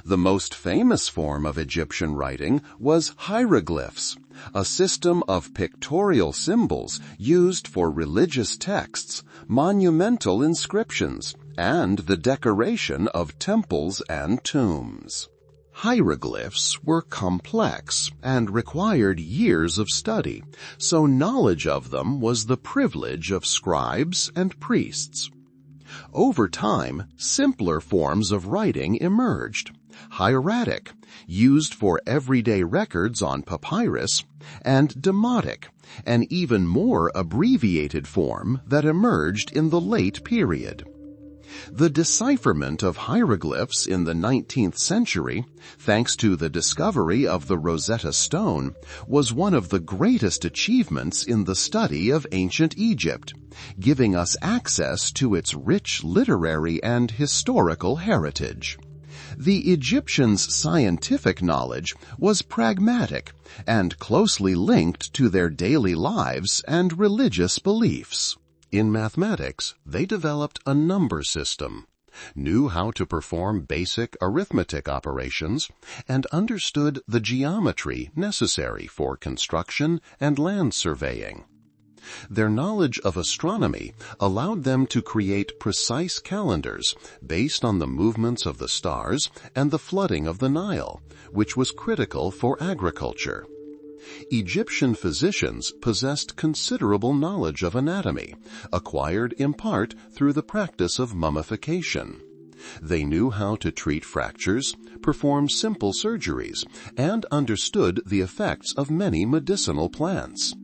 The most famous form of Egyptian writing was hieroglyphs, a system of pictorial symbols used for religious texts, monumental inscriptions, and the decoration of temples and tombs. Hieroglyphs were complex and required years of study, so knowledge of them was the privilege of scribes and priests. Over time, simpler forms of writing emerged: hieratic, used for everyday records on papyrus, and demotic, an even more abbreviated form that emerged in the late period. The decipherment of hieroglyphs in the 19th century, thanks to the discovery of the Rosetta Stone, was one of the greatest achievements in the study of ancient Egypt, giving us access to its rich literary and historical heritage. The Egyptians' scientific knowledge was pragmatic and closely linked to their daily lives and religious beliefs. In mathematics, they developed a number system, knew how to perform basic arithmetic operations, and understood the geometry necessary for construction and land surveying. Their knowledge of astronomy allowed them to create precise calendars based on the movements of the stars and the flooding of the Nile, which was critical for agriculture. Egyptian physicians possessed considerable knowledge of anatomy, acquired in part through the practice of mummification. They knew how to treat fractures, perform simple surgeries, and understood the effects of many medicinal plants.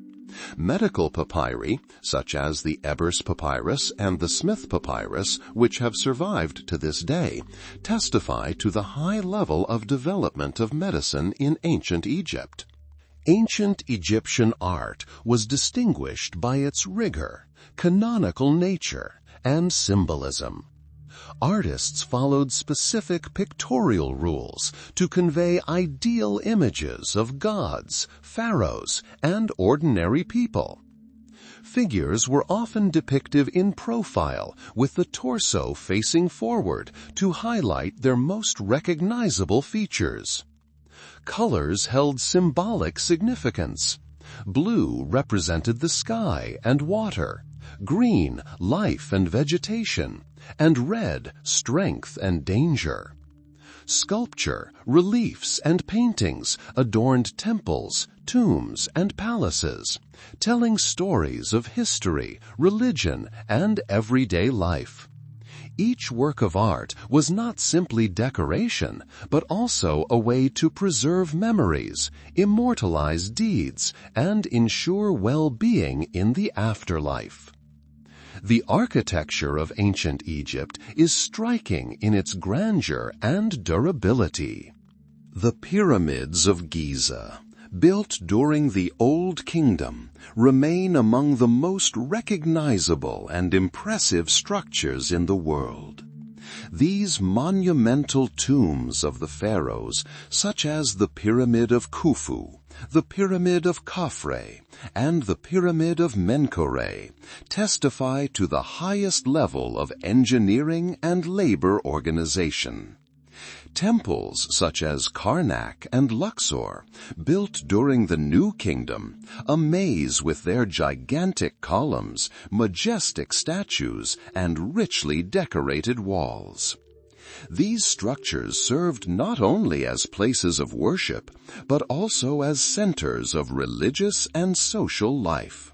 Medical papyri, such as the Ebers Papyrus and the Smith Papyrus, which have survived to this day, testify to the high level of development of medicine in ancient Egypt. Ancient Egyptian art was distinguished by its rigor, canonical nature, and symbolism. Artists followed specific pictorial rules to convey ideal images of gods, pharaohs, and ordinary people. Figures were often depicted in profile, with the torso facing forward to highlight their most recognizable features. Colors held symbolic significance. Blue represented the sky and water, green, life and vegetation, and red, strength and danger. Sculpture, reliefs, and paintings adorned temples, tombs, and palaces, telling stories of history, religion, and everyday life. Each work of art was not simply decoration, but also a way to preserve memories, immortalize deeds, and ensure well-being in the afterlife. The architecture of ancient Egypt is striking in its grandeur and durability. The pyramids of Giza, built during the Old Kingdom, remain among the most recognizable and impressive structures in the world. These monumental tombs of the pharaohs, such as the Pyramid of Khufu, the Pyramid of Khafre, and the Pyramid of Menkaure, testify to the highest level of engineering and labor organization. Temples such as Karnak and Luxor, built during the New Kingdom, amaze with their gigantic columns, majestic statues, and richly decorated walls. These structures served not only as places of worship, but also as centers of religious and social life.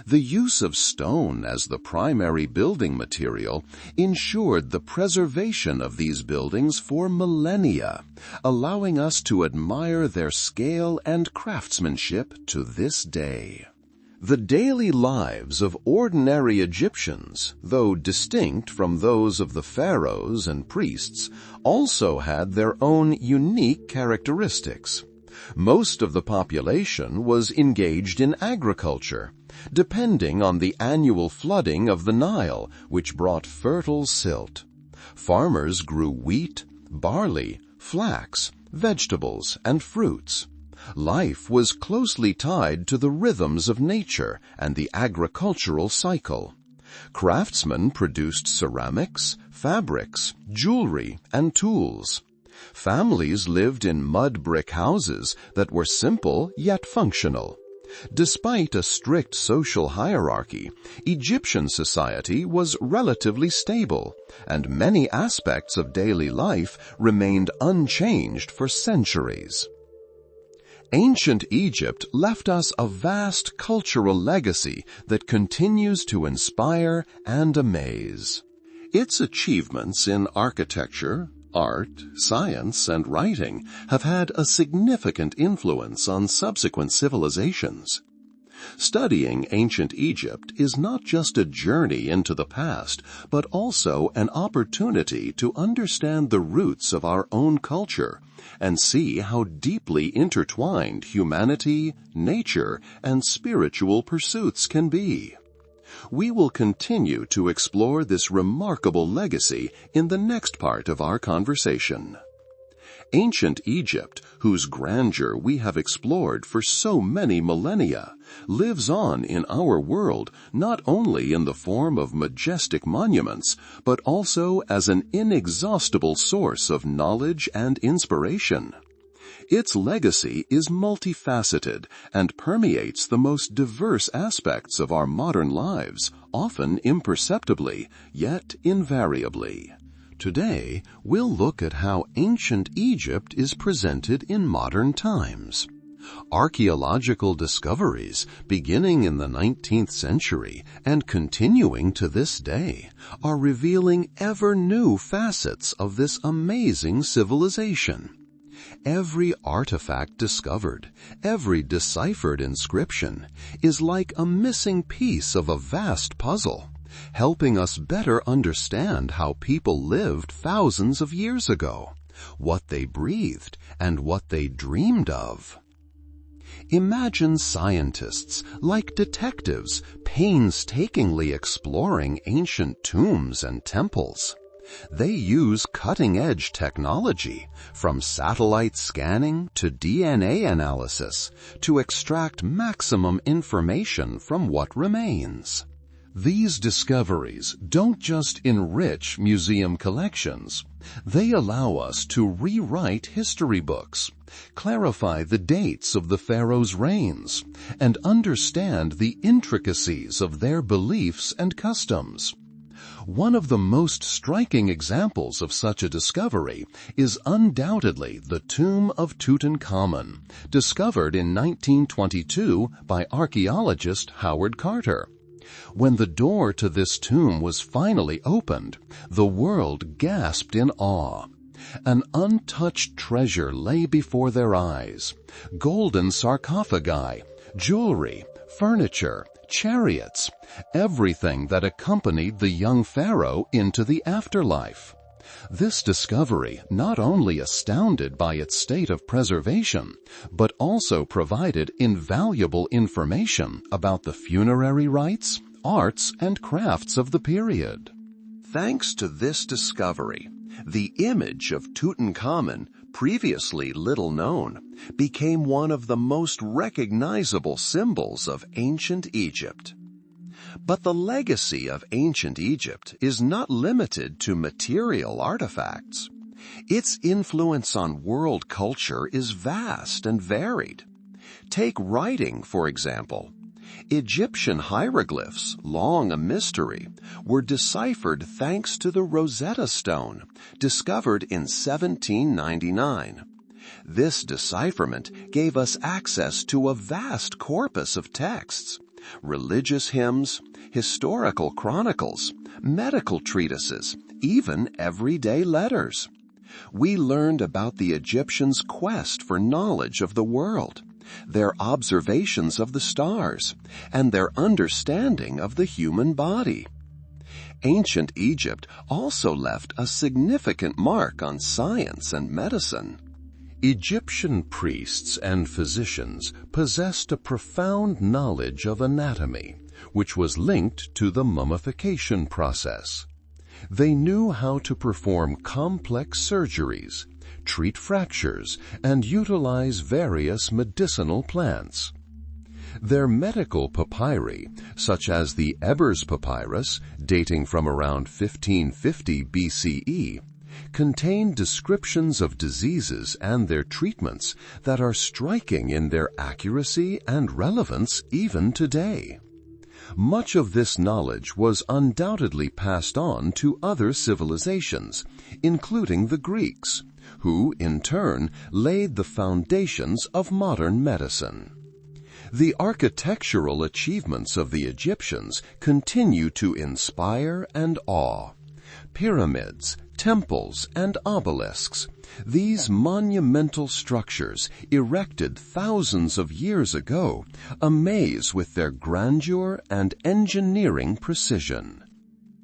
The use of stone as the primary building material ensured the preservation of these buildings for millennia, allowing us to admire their scale and craftsmanship to this day. The daily lives of ordinary Egyptians, though distinct from those of the pharaohs and priests, also had their own unique characteristics. Most of the population was engaged in agriculture, depending on the annual flooding of the Nile, which brought fertile silt. Farmers grew wheat, barley, flax, vegetables, and fruits. Life was closely tied to the rhythms of nature and the agricultural cycle. Craftsmen produced ceramics, fabrics, jewelry, and tools. Families lived in mud brick houses that were simple yet functional. Despite a strict social hierarchy, Egyptian society was relatively stable, and many aspects of daily life remained unchanged for centuries. Ancient Egypt left us a vast cultural legacy that continues to inspire and amaze. Its achievements in architecture, art, science, and writing have had a significant influence on subsequent civilizations. Studying ancient Egypt is not just a journey into the past, but also an opportunity to understand the roots of our own culture and see how deeply intertwined humanity, nature, and spiritual pursuits can be. We will continue to explore this remarkable legacy in the next part of our conversation. Ancient Egypt, whose grandeur we have explored for so many millennia, lives on in our world not only in the form of majestic monuments, but also as an inexhaustible source of knowledge and inspiration. Its legacy is multifaceted and permeates the most diverse aspects of our modern lives, often imperceptibly, yet invariably. Today, we'll look at how ancient Egypt is presented in modern times. Archaeological discoveries, beginning in the 19th century and continuing to this day, are revealing ever new facets of this amazing civilization. Every artifact discovered, every deciphered inscription, is like a missing piece of a vast puzzle, helping us better understand how people lived thousands of years ago, what they breathed, and what they dreamed of. Imagine scientists, like detectives, painstakingly exploring ancient tombs and temples. They use cutting-edge technology, from satellite scanning to DNA analysis, to extract maximum information from what remains. These discoveries don't just enrich museum collections. They allow us to rewrite history books, clarify the dates of the pharaohs' reigns, and understand the intricacies of their beliefs and customs. One of the most striking examples of such a discovery is undoubtedly the tomb of Tutankhamun, discovered in 1922 by archaeologist Howard Carter. When the door to this tomb was finally opened, the world gasped in awe. An untouched treasure lay before their eyes: golden sarcophagi, jewelry, furniture, chariots, everything that accompanied the young pharaoh into the afterlife. This discovery not only astounded by its state of preservation, but also provided invaluable information about the funerary rites, arts, and crafts of the period. Thanks to this discovery, the image of Tutankhamun, previously little known, became one of the most recognizable symbols of ancient Egypt. But the legacy of ancient Egypt is not limited to material artifacts. Its influence on world culture is vast and varied. Take writing, for example. Egyptian hieroglyphs, long a mystery, were deciphered thanks to the Rosetta Stone, discovered in 1799. This decipherment gave us access to a vast corpus of texts, religious hymns, historical chronicles, medical treatises, even everyday letters. We learned about the Egyptians' quest for knowledge of the world, their observations of the stars, and their understanding of the human body. Ancient Egypt also left a significant mark on science and medicine. Egyptian priests and physicians possessed a profound knowledge of anatomy, which was linked to the mummification process. They knew how to perform complex surgeries, treat fractures, and utilize various medicinal plants. Their medical papyri, such as the Ebers Papyrus, dating from around 1550 BCE, contain descriptions of diseases and their treatments that are striking in their accuracy and relevance even today. Much of this knowledge was undoubtedly passed on to other civilizations, including the Greeks, who, in turn, laid the foundations of modern medicine. The architectural achievements of the Egyptians continue to inspire and awe. Pyramids, temples, and obelisks, these monumental structures, erected thousands of years ago, amaze with their grandeur and engineering precision.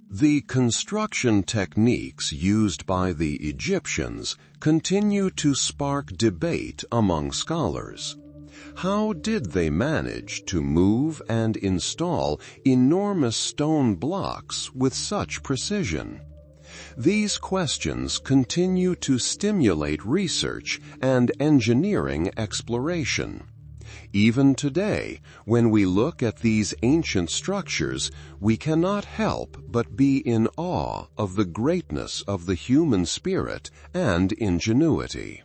The construction techniques used by the Egyptians continue to spark debate among scholars. How did they manage to move and install enormous stone blocks with such precision? These questions continue to stimulate research and engineering exploration. Even today, when we look at these ancient structures, we cannot help but be in awe of the greatness of the human spirit and ingenuity.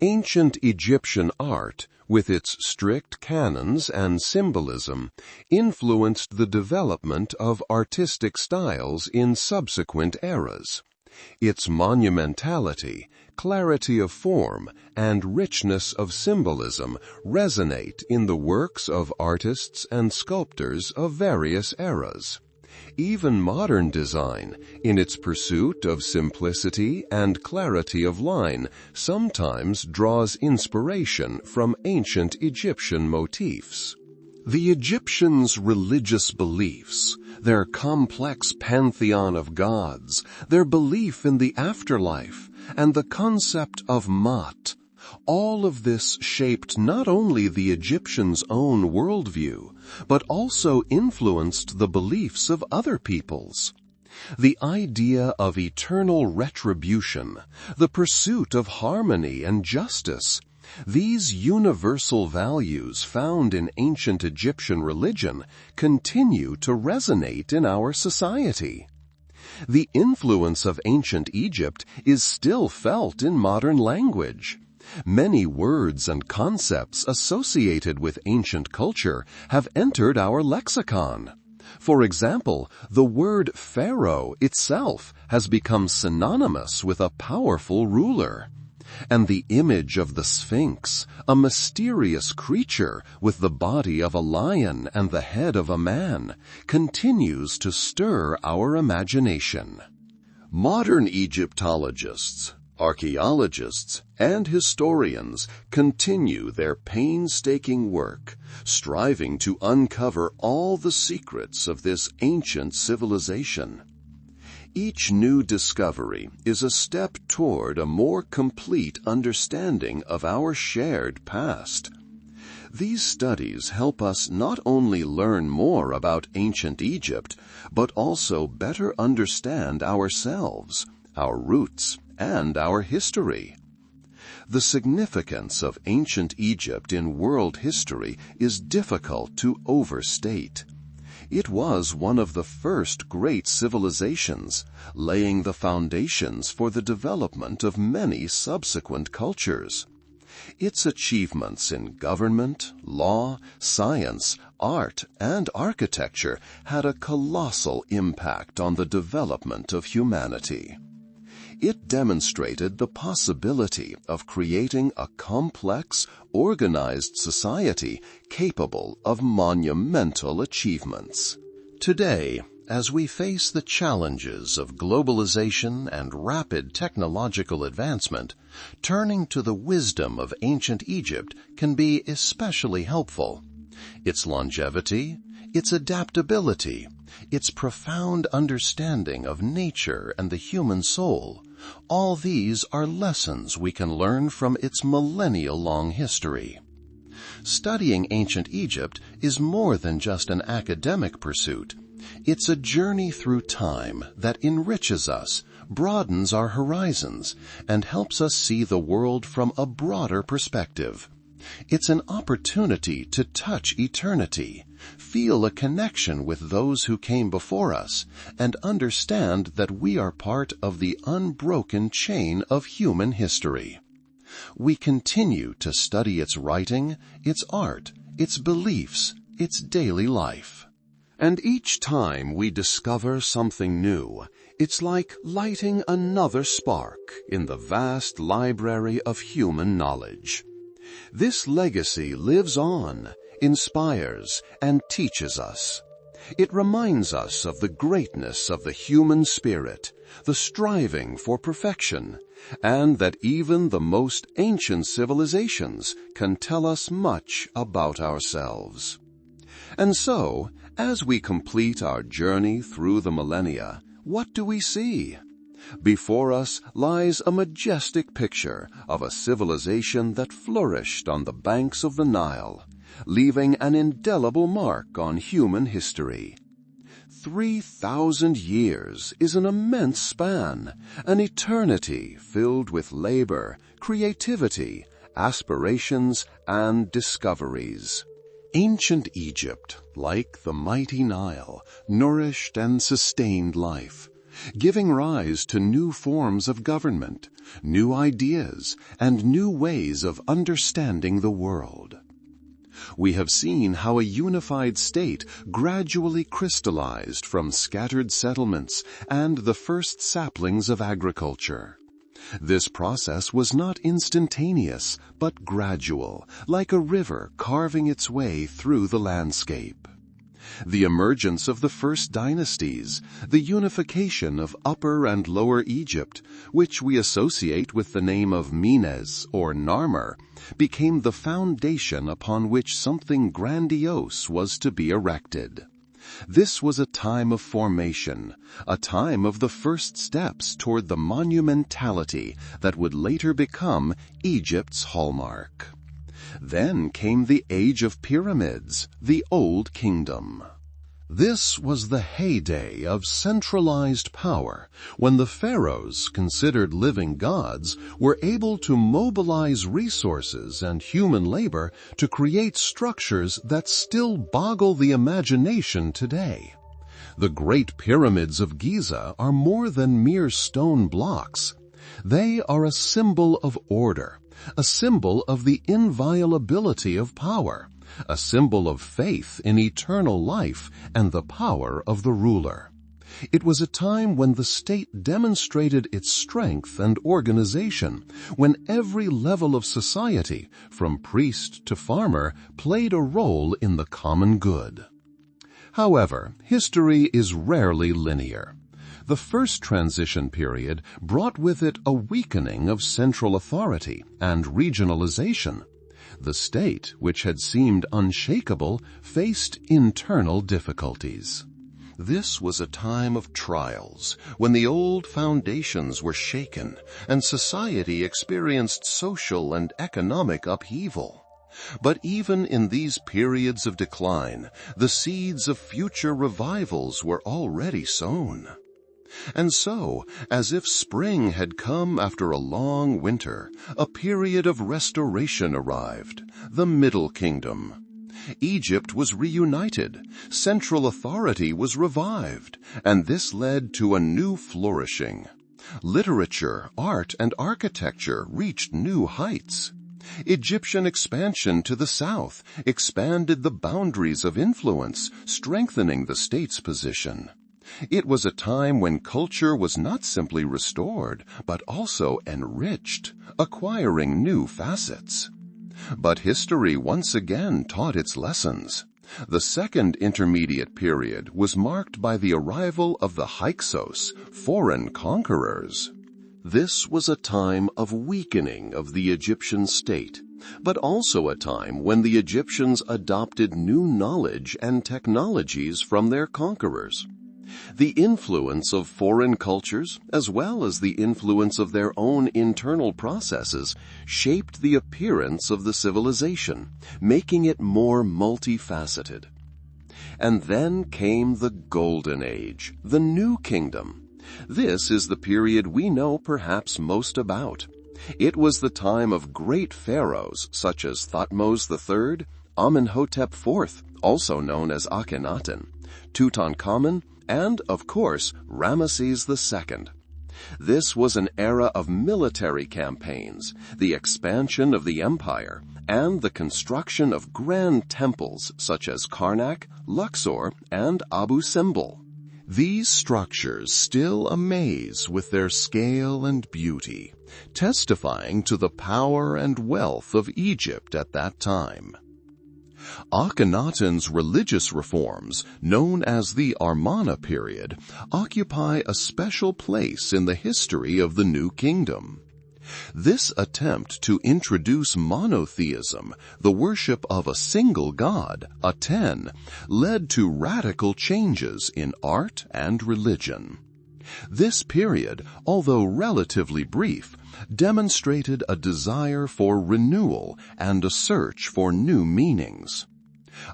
Ancient Egyptian art, with its strict canons and symbolism, influenced the development of artistic styles in subsequent eras. Its monumentality, clarity of form, and richness of symbolism resonate in the works of artists and sculptors of various eras. Even modern design, in its pursuit of simplicity and clarity of line, sometimes draws inspiration from ancient Egyptian motifs. The Egyptians' religious beliefs, their complex pantheon of gods, their belief in the afterlife, and the concept of Maat, all of this shaped not only the Egyptians' own worldview, but also influenced the beliefs of other peoples. The idea of eternal retribution, the pursuit of harmony and justice, these universal values found in ancient Egyptian religion continue to resonate in our society. The influence of ancient Egypt is still felt in modern language. Many words and concepts associated with ancient culture have entered our lexicon. For example, the word pharaoh itself has become synonymous with a powerful ruler. And the image of the Sphinx, a mysterious creature with the body of a lion and the head of a man, continues to stir our imagination. Modern Egyptologists, archaeologists, and historians continue their painstaking work, striving to uncover all the secrets of this ancient civilization. Each new discovery is a step toward a more complete understanding of our shared past. These studies help us not only learn more about ancient Egypt, but also better understand ourselves, our roots, and our history. The significance of ancient Egypt in world history is difficult to overstate. It was one of the first great civilizations, laying the foundations for the development of many subsequent cultures. Its achievements in government, law, science, art, and architecture had a colossal impact on the development of humanity. It demonstrated the possibility of creating a complex, organized society capable of monumental achievements. Today, as we face the challenges of globalization and rapid technological advancement, turning to the wisdom of ancient Egypt can be especially helpful. Its longevity, its adaptability, its profound understanding of nature and the human soul, all these are lessons we can learn from its millennia-long history. Studying ancient Egypt is more than just an academic pursuit. It's a journey through time that enriches us, broadens our horizons, and helps us see the world from a broader perspective. It's an opportunity to touch eternity, feel a connection with those who came before us, and understand that we are part of the unbroken chain of human history. We continue to study its writing, its art, its beliefs, its daily life. And each time we discover something new, it's like lighting another spark in the vast library of human knowledge. This legacy lives on, inspires, and teaches us. It reminds us of the greatness of the human spirit, the striving for perfection, and that even the most ancient civilizations can tell us much about ourselves. And so, as we complete our journey through the millennia, what do we see? Before us lies a majestic picture of a civilization that flourished on the banks of the Nile, leaving an indelible mark on human history. 3,000 years is an immense span, an eternity filled with labor, creativity, aspirations, and discoveries. Ancient Egypt, like the mighty Nile, nourished and sustained life, giving rise to new forms of government, new ideas, and new ways of understanding the world. We have seen how a unified state gradually crystallized from scattered settlements and the first saplings of agriculture. This process was not instantaneous, but gradual, like a river carving its way through the landscape. The emergence of the first dynasties, the unification of Upper and Lower Egypt, which we associate with the name of Menes or Narmer, became the foundation upon which something grandiose was to be erected. This was a time of formation, a time of the first steps toward the monumentality that would later become Egypt's hallmark. Then came the age of pyramids, the Old Kingdom. This was the heyday of centralized power, when the pharaohs, considered living gods, were able to mobilize resources and human labor to create structures that still boggle the imagination today. The Great Pyramids of Giza are more than mere stone blocks. They are a symbol of order, a symbol of the inviolability of power, a symbol of faith in eternal life and the power of the ruler. It was a time when the state demonstrated its strength and organization, when every level of society, from priest to farmer, played a role in the common good. However, history is rarely linear. The first transition period brought with it a weakening of central authority and regionalization. The state, which had seemed unshakable, faced internal difficulties. This was a time of trials, when the old foundations were shaken and society experienced social and economic upheaval. But even in these periods of decline, the seeds of future revivals were already sown. And so, as if spring had come after a long winter, a period of restoration arrived, the Middle Kingdom. Egypt was reunited, central authority was revived, and this led to a new flourishing. Literature, art, and architecture reached new heights. Egyptian expansion to the south expanded the boundaries of influence, strengthening the state's position. It was a time when culture was not simply restored, but also enriched, acquiring new facets. But history once again taught its lessons. The second intermediate period was marked by the arrival of the Hyksos, foreign conquerors. This was a time of weakening of the Egyptian state, but also a time when the Egyptians adopted new knowledge and technologies from their conquerors. The influence of foreign cultures, as well as the influence of their own internal processes, shaped the appearance of the civilization, making it more multifaceted. And then came the Golden Age, the New Kingdom. This is the period we know perhaps most about. It was the time of great pharaohs such as Thutmose III, Amenhotep IV, also known as Akhenaten, Tutankhamun, and, of course, Ramesses II. This was an era of military campaigns, the expansion of the empire, and the construction of grand temples such as Karnak, Luxor, and Abu Simbel. These structures still amaze with their scale and beauty, testifying to the power and wealth of Egypt at that time. Akhenaten's religious reforms, known as the Amarna period, occupy a special place in the history of the New Kingdom. This attempt to introduce monotheism, the worship of a single god, Aten, led to radical changes in art and religion. This period, although relatively brief, demonstrated a desire for renewal and a search for new meanings.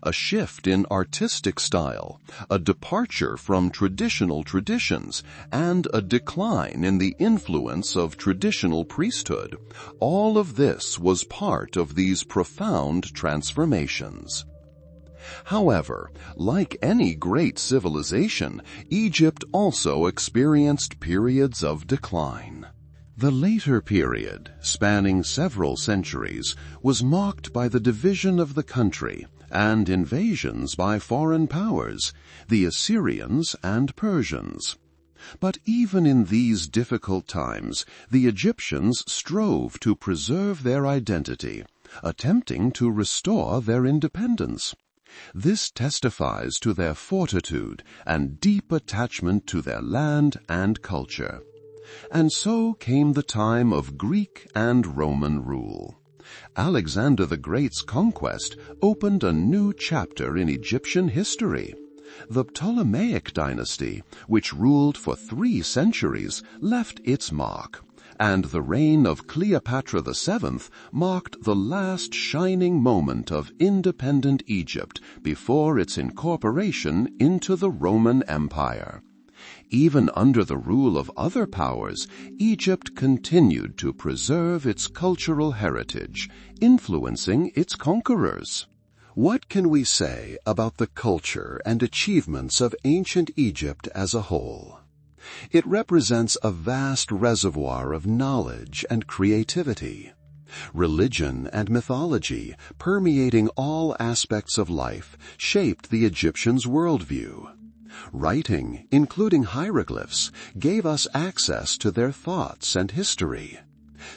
A shift in artistic style, a departure from traditional traditions, and a decline in the influence of traditional priesthood, all of this was part of these profound transformations. However, like any great civilization, Egypt also experienced periods of decline. The later period, spanning several centuries, was marked by the division of the country and invasions by foreign powers, the Assyrians and Persians. But even in these difficult times, the Egyptians strove to preserve their identity, attempting to restore their independence. This testifies to their fortitude and deep attachment to their land and culture. And so came the time of Greek and Roman rule. Alexander the Great's conquest opened a new chapter in Egyptian history. The Ptolemaic dynasty, which ruled for 3 centuries, left its mark, and the reign of Cleopatra VII marked the last shining moment of independent Egypt before its incorporation into the Roman Empire. Even under the rule of other powers, Egypt continued to preserve its cultural heritage, influencing its conquerors. What can we say about the culture and achievements of ancient Egypt as a whole? It represents a vast reservoir of knowledge and creativity. Religion and mythology, permeating all aspects of life, shaped the Egyptians' worldview. Writing, including hieroglyphs, gave us access to their thoughts and history.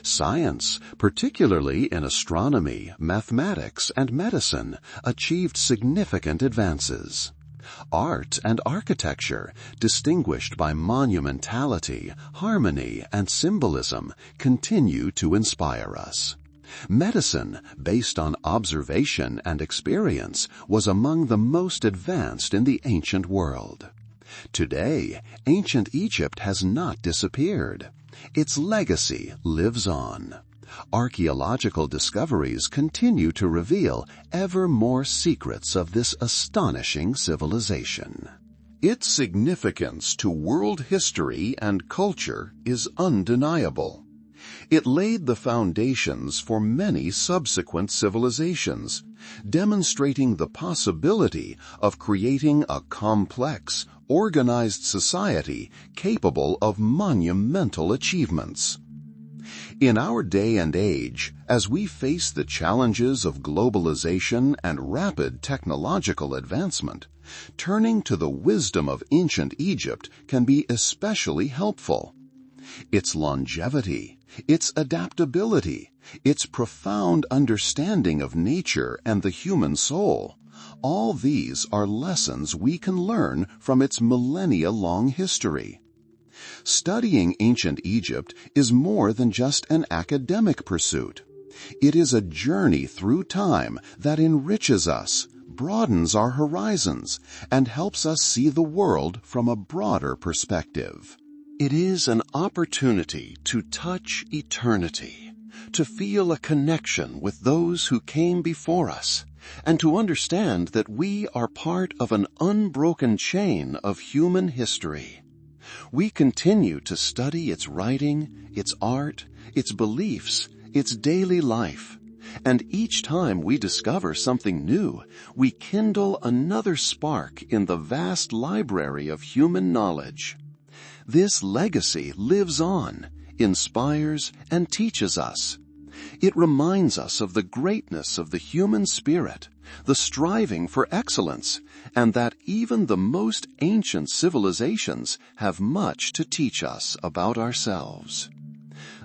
Science, particularly in astronomy, mathematics, and medicine, achieved significant advances. Art and architecture, distinguished by monumentality, harmony, and symbolism, continue to inspire us. Medicine, based on observation and experience, was among the most advanced in the ancient world. Today, ancient Egypt has not disappeared. Its legacy lives on. Archaeological discoveries continue to reveal ever more secrets of this astonishing civilization. Its significance to world history and culture is undeniable. It laid the foundations for many subsequent civilizations, demonstrating the possibility of creating a complex, organized society capable of monumental achievements. In our day and age, as we face the challenges of globalization and rapid technological advancement, turning to the wisdom of ancient Egypt can be especially helpful. Its longevity, its adaptability, its profound understanding of nature and the human soul, all these are lessons we can learn from its millennia-long history. Studying ancient Egypt is more than just an academic pursuit. It is a journey through time that enriches us, broadens our horizons, and helps us see the world from a broader perspective. It is an opportunity to touch eternity, to feel a connection with those who came before us, and to understand that we are part of an unbroken chain of human history. We continue to study its writing, its art, its beliefs, its daily life, and each time we discover something new, we kindle another spark in the vast library of human knowledge. This legacy lives on, inspires, and teaches us. It reminds us of the greatness of the human spirit, the striving for excellence, and that even the most ancient civilizations have much to teach us about ourselves.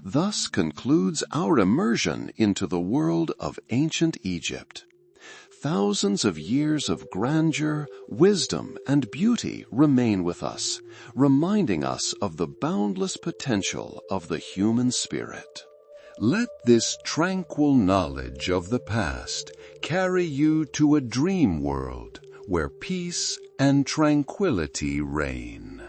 Thus concludes our immersion into the world of ancient Egypt. Thousands of years of grandeur, wisdom, and beauty remain with us, reminding us of the boundless potential of the human spirit. Let this tranquil knowledge of the past carry you to a dream world where peace and tranquility reign.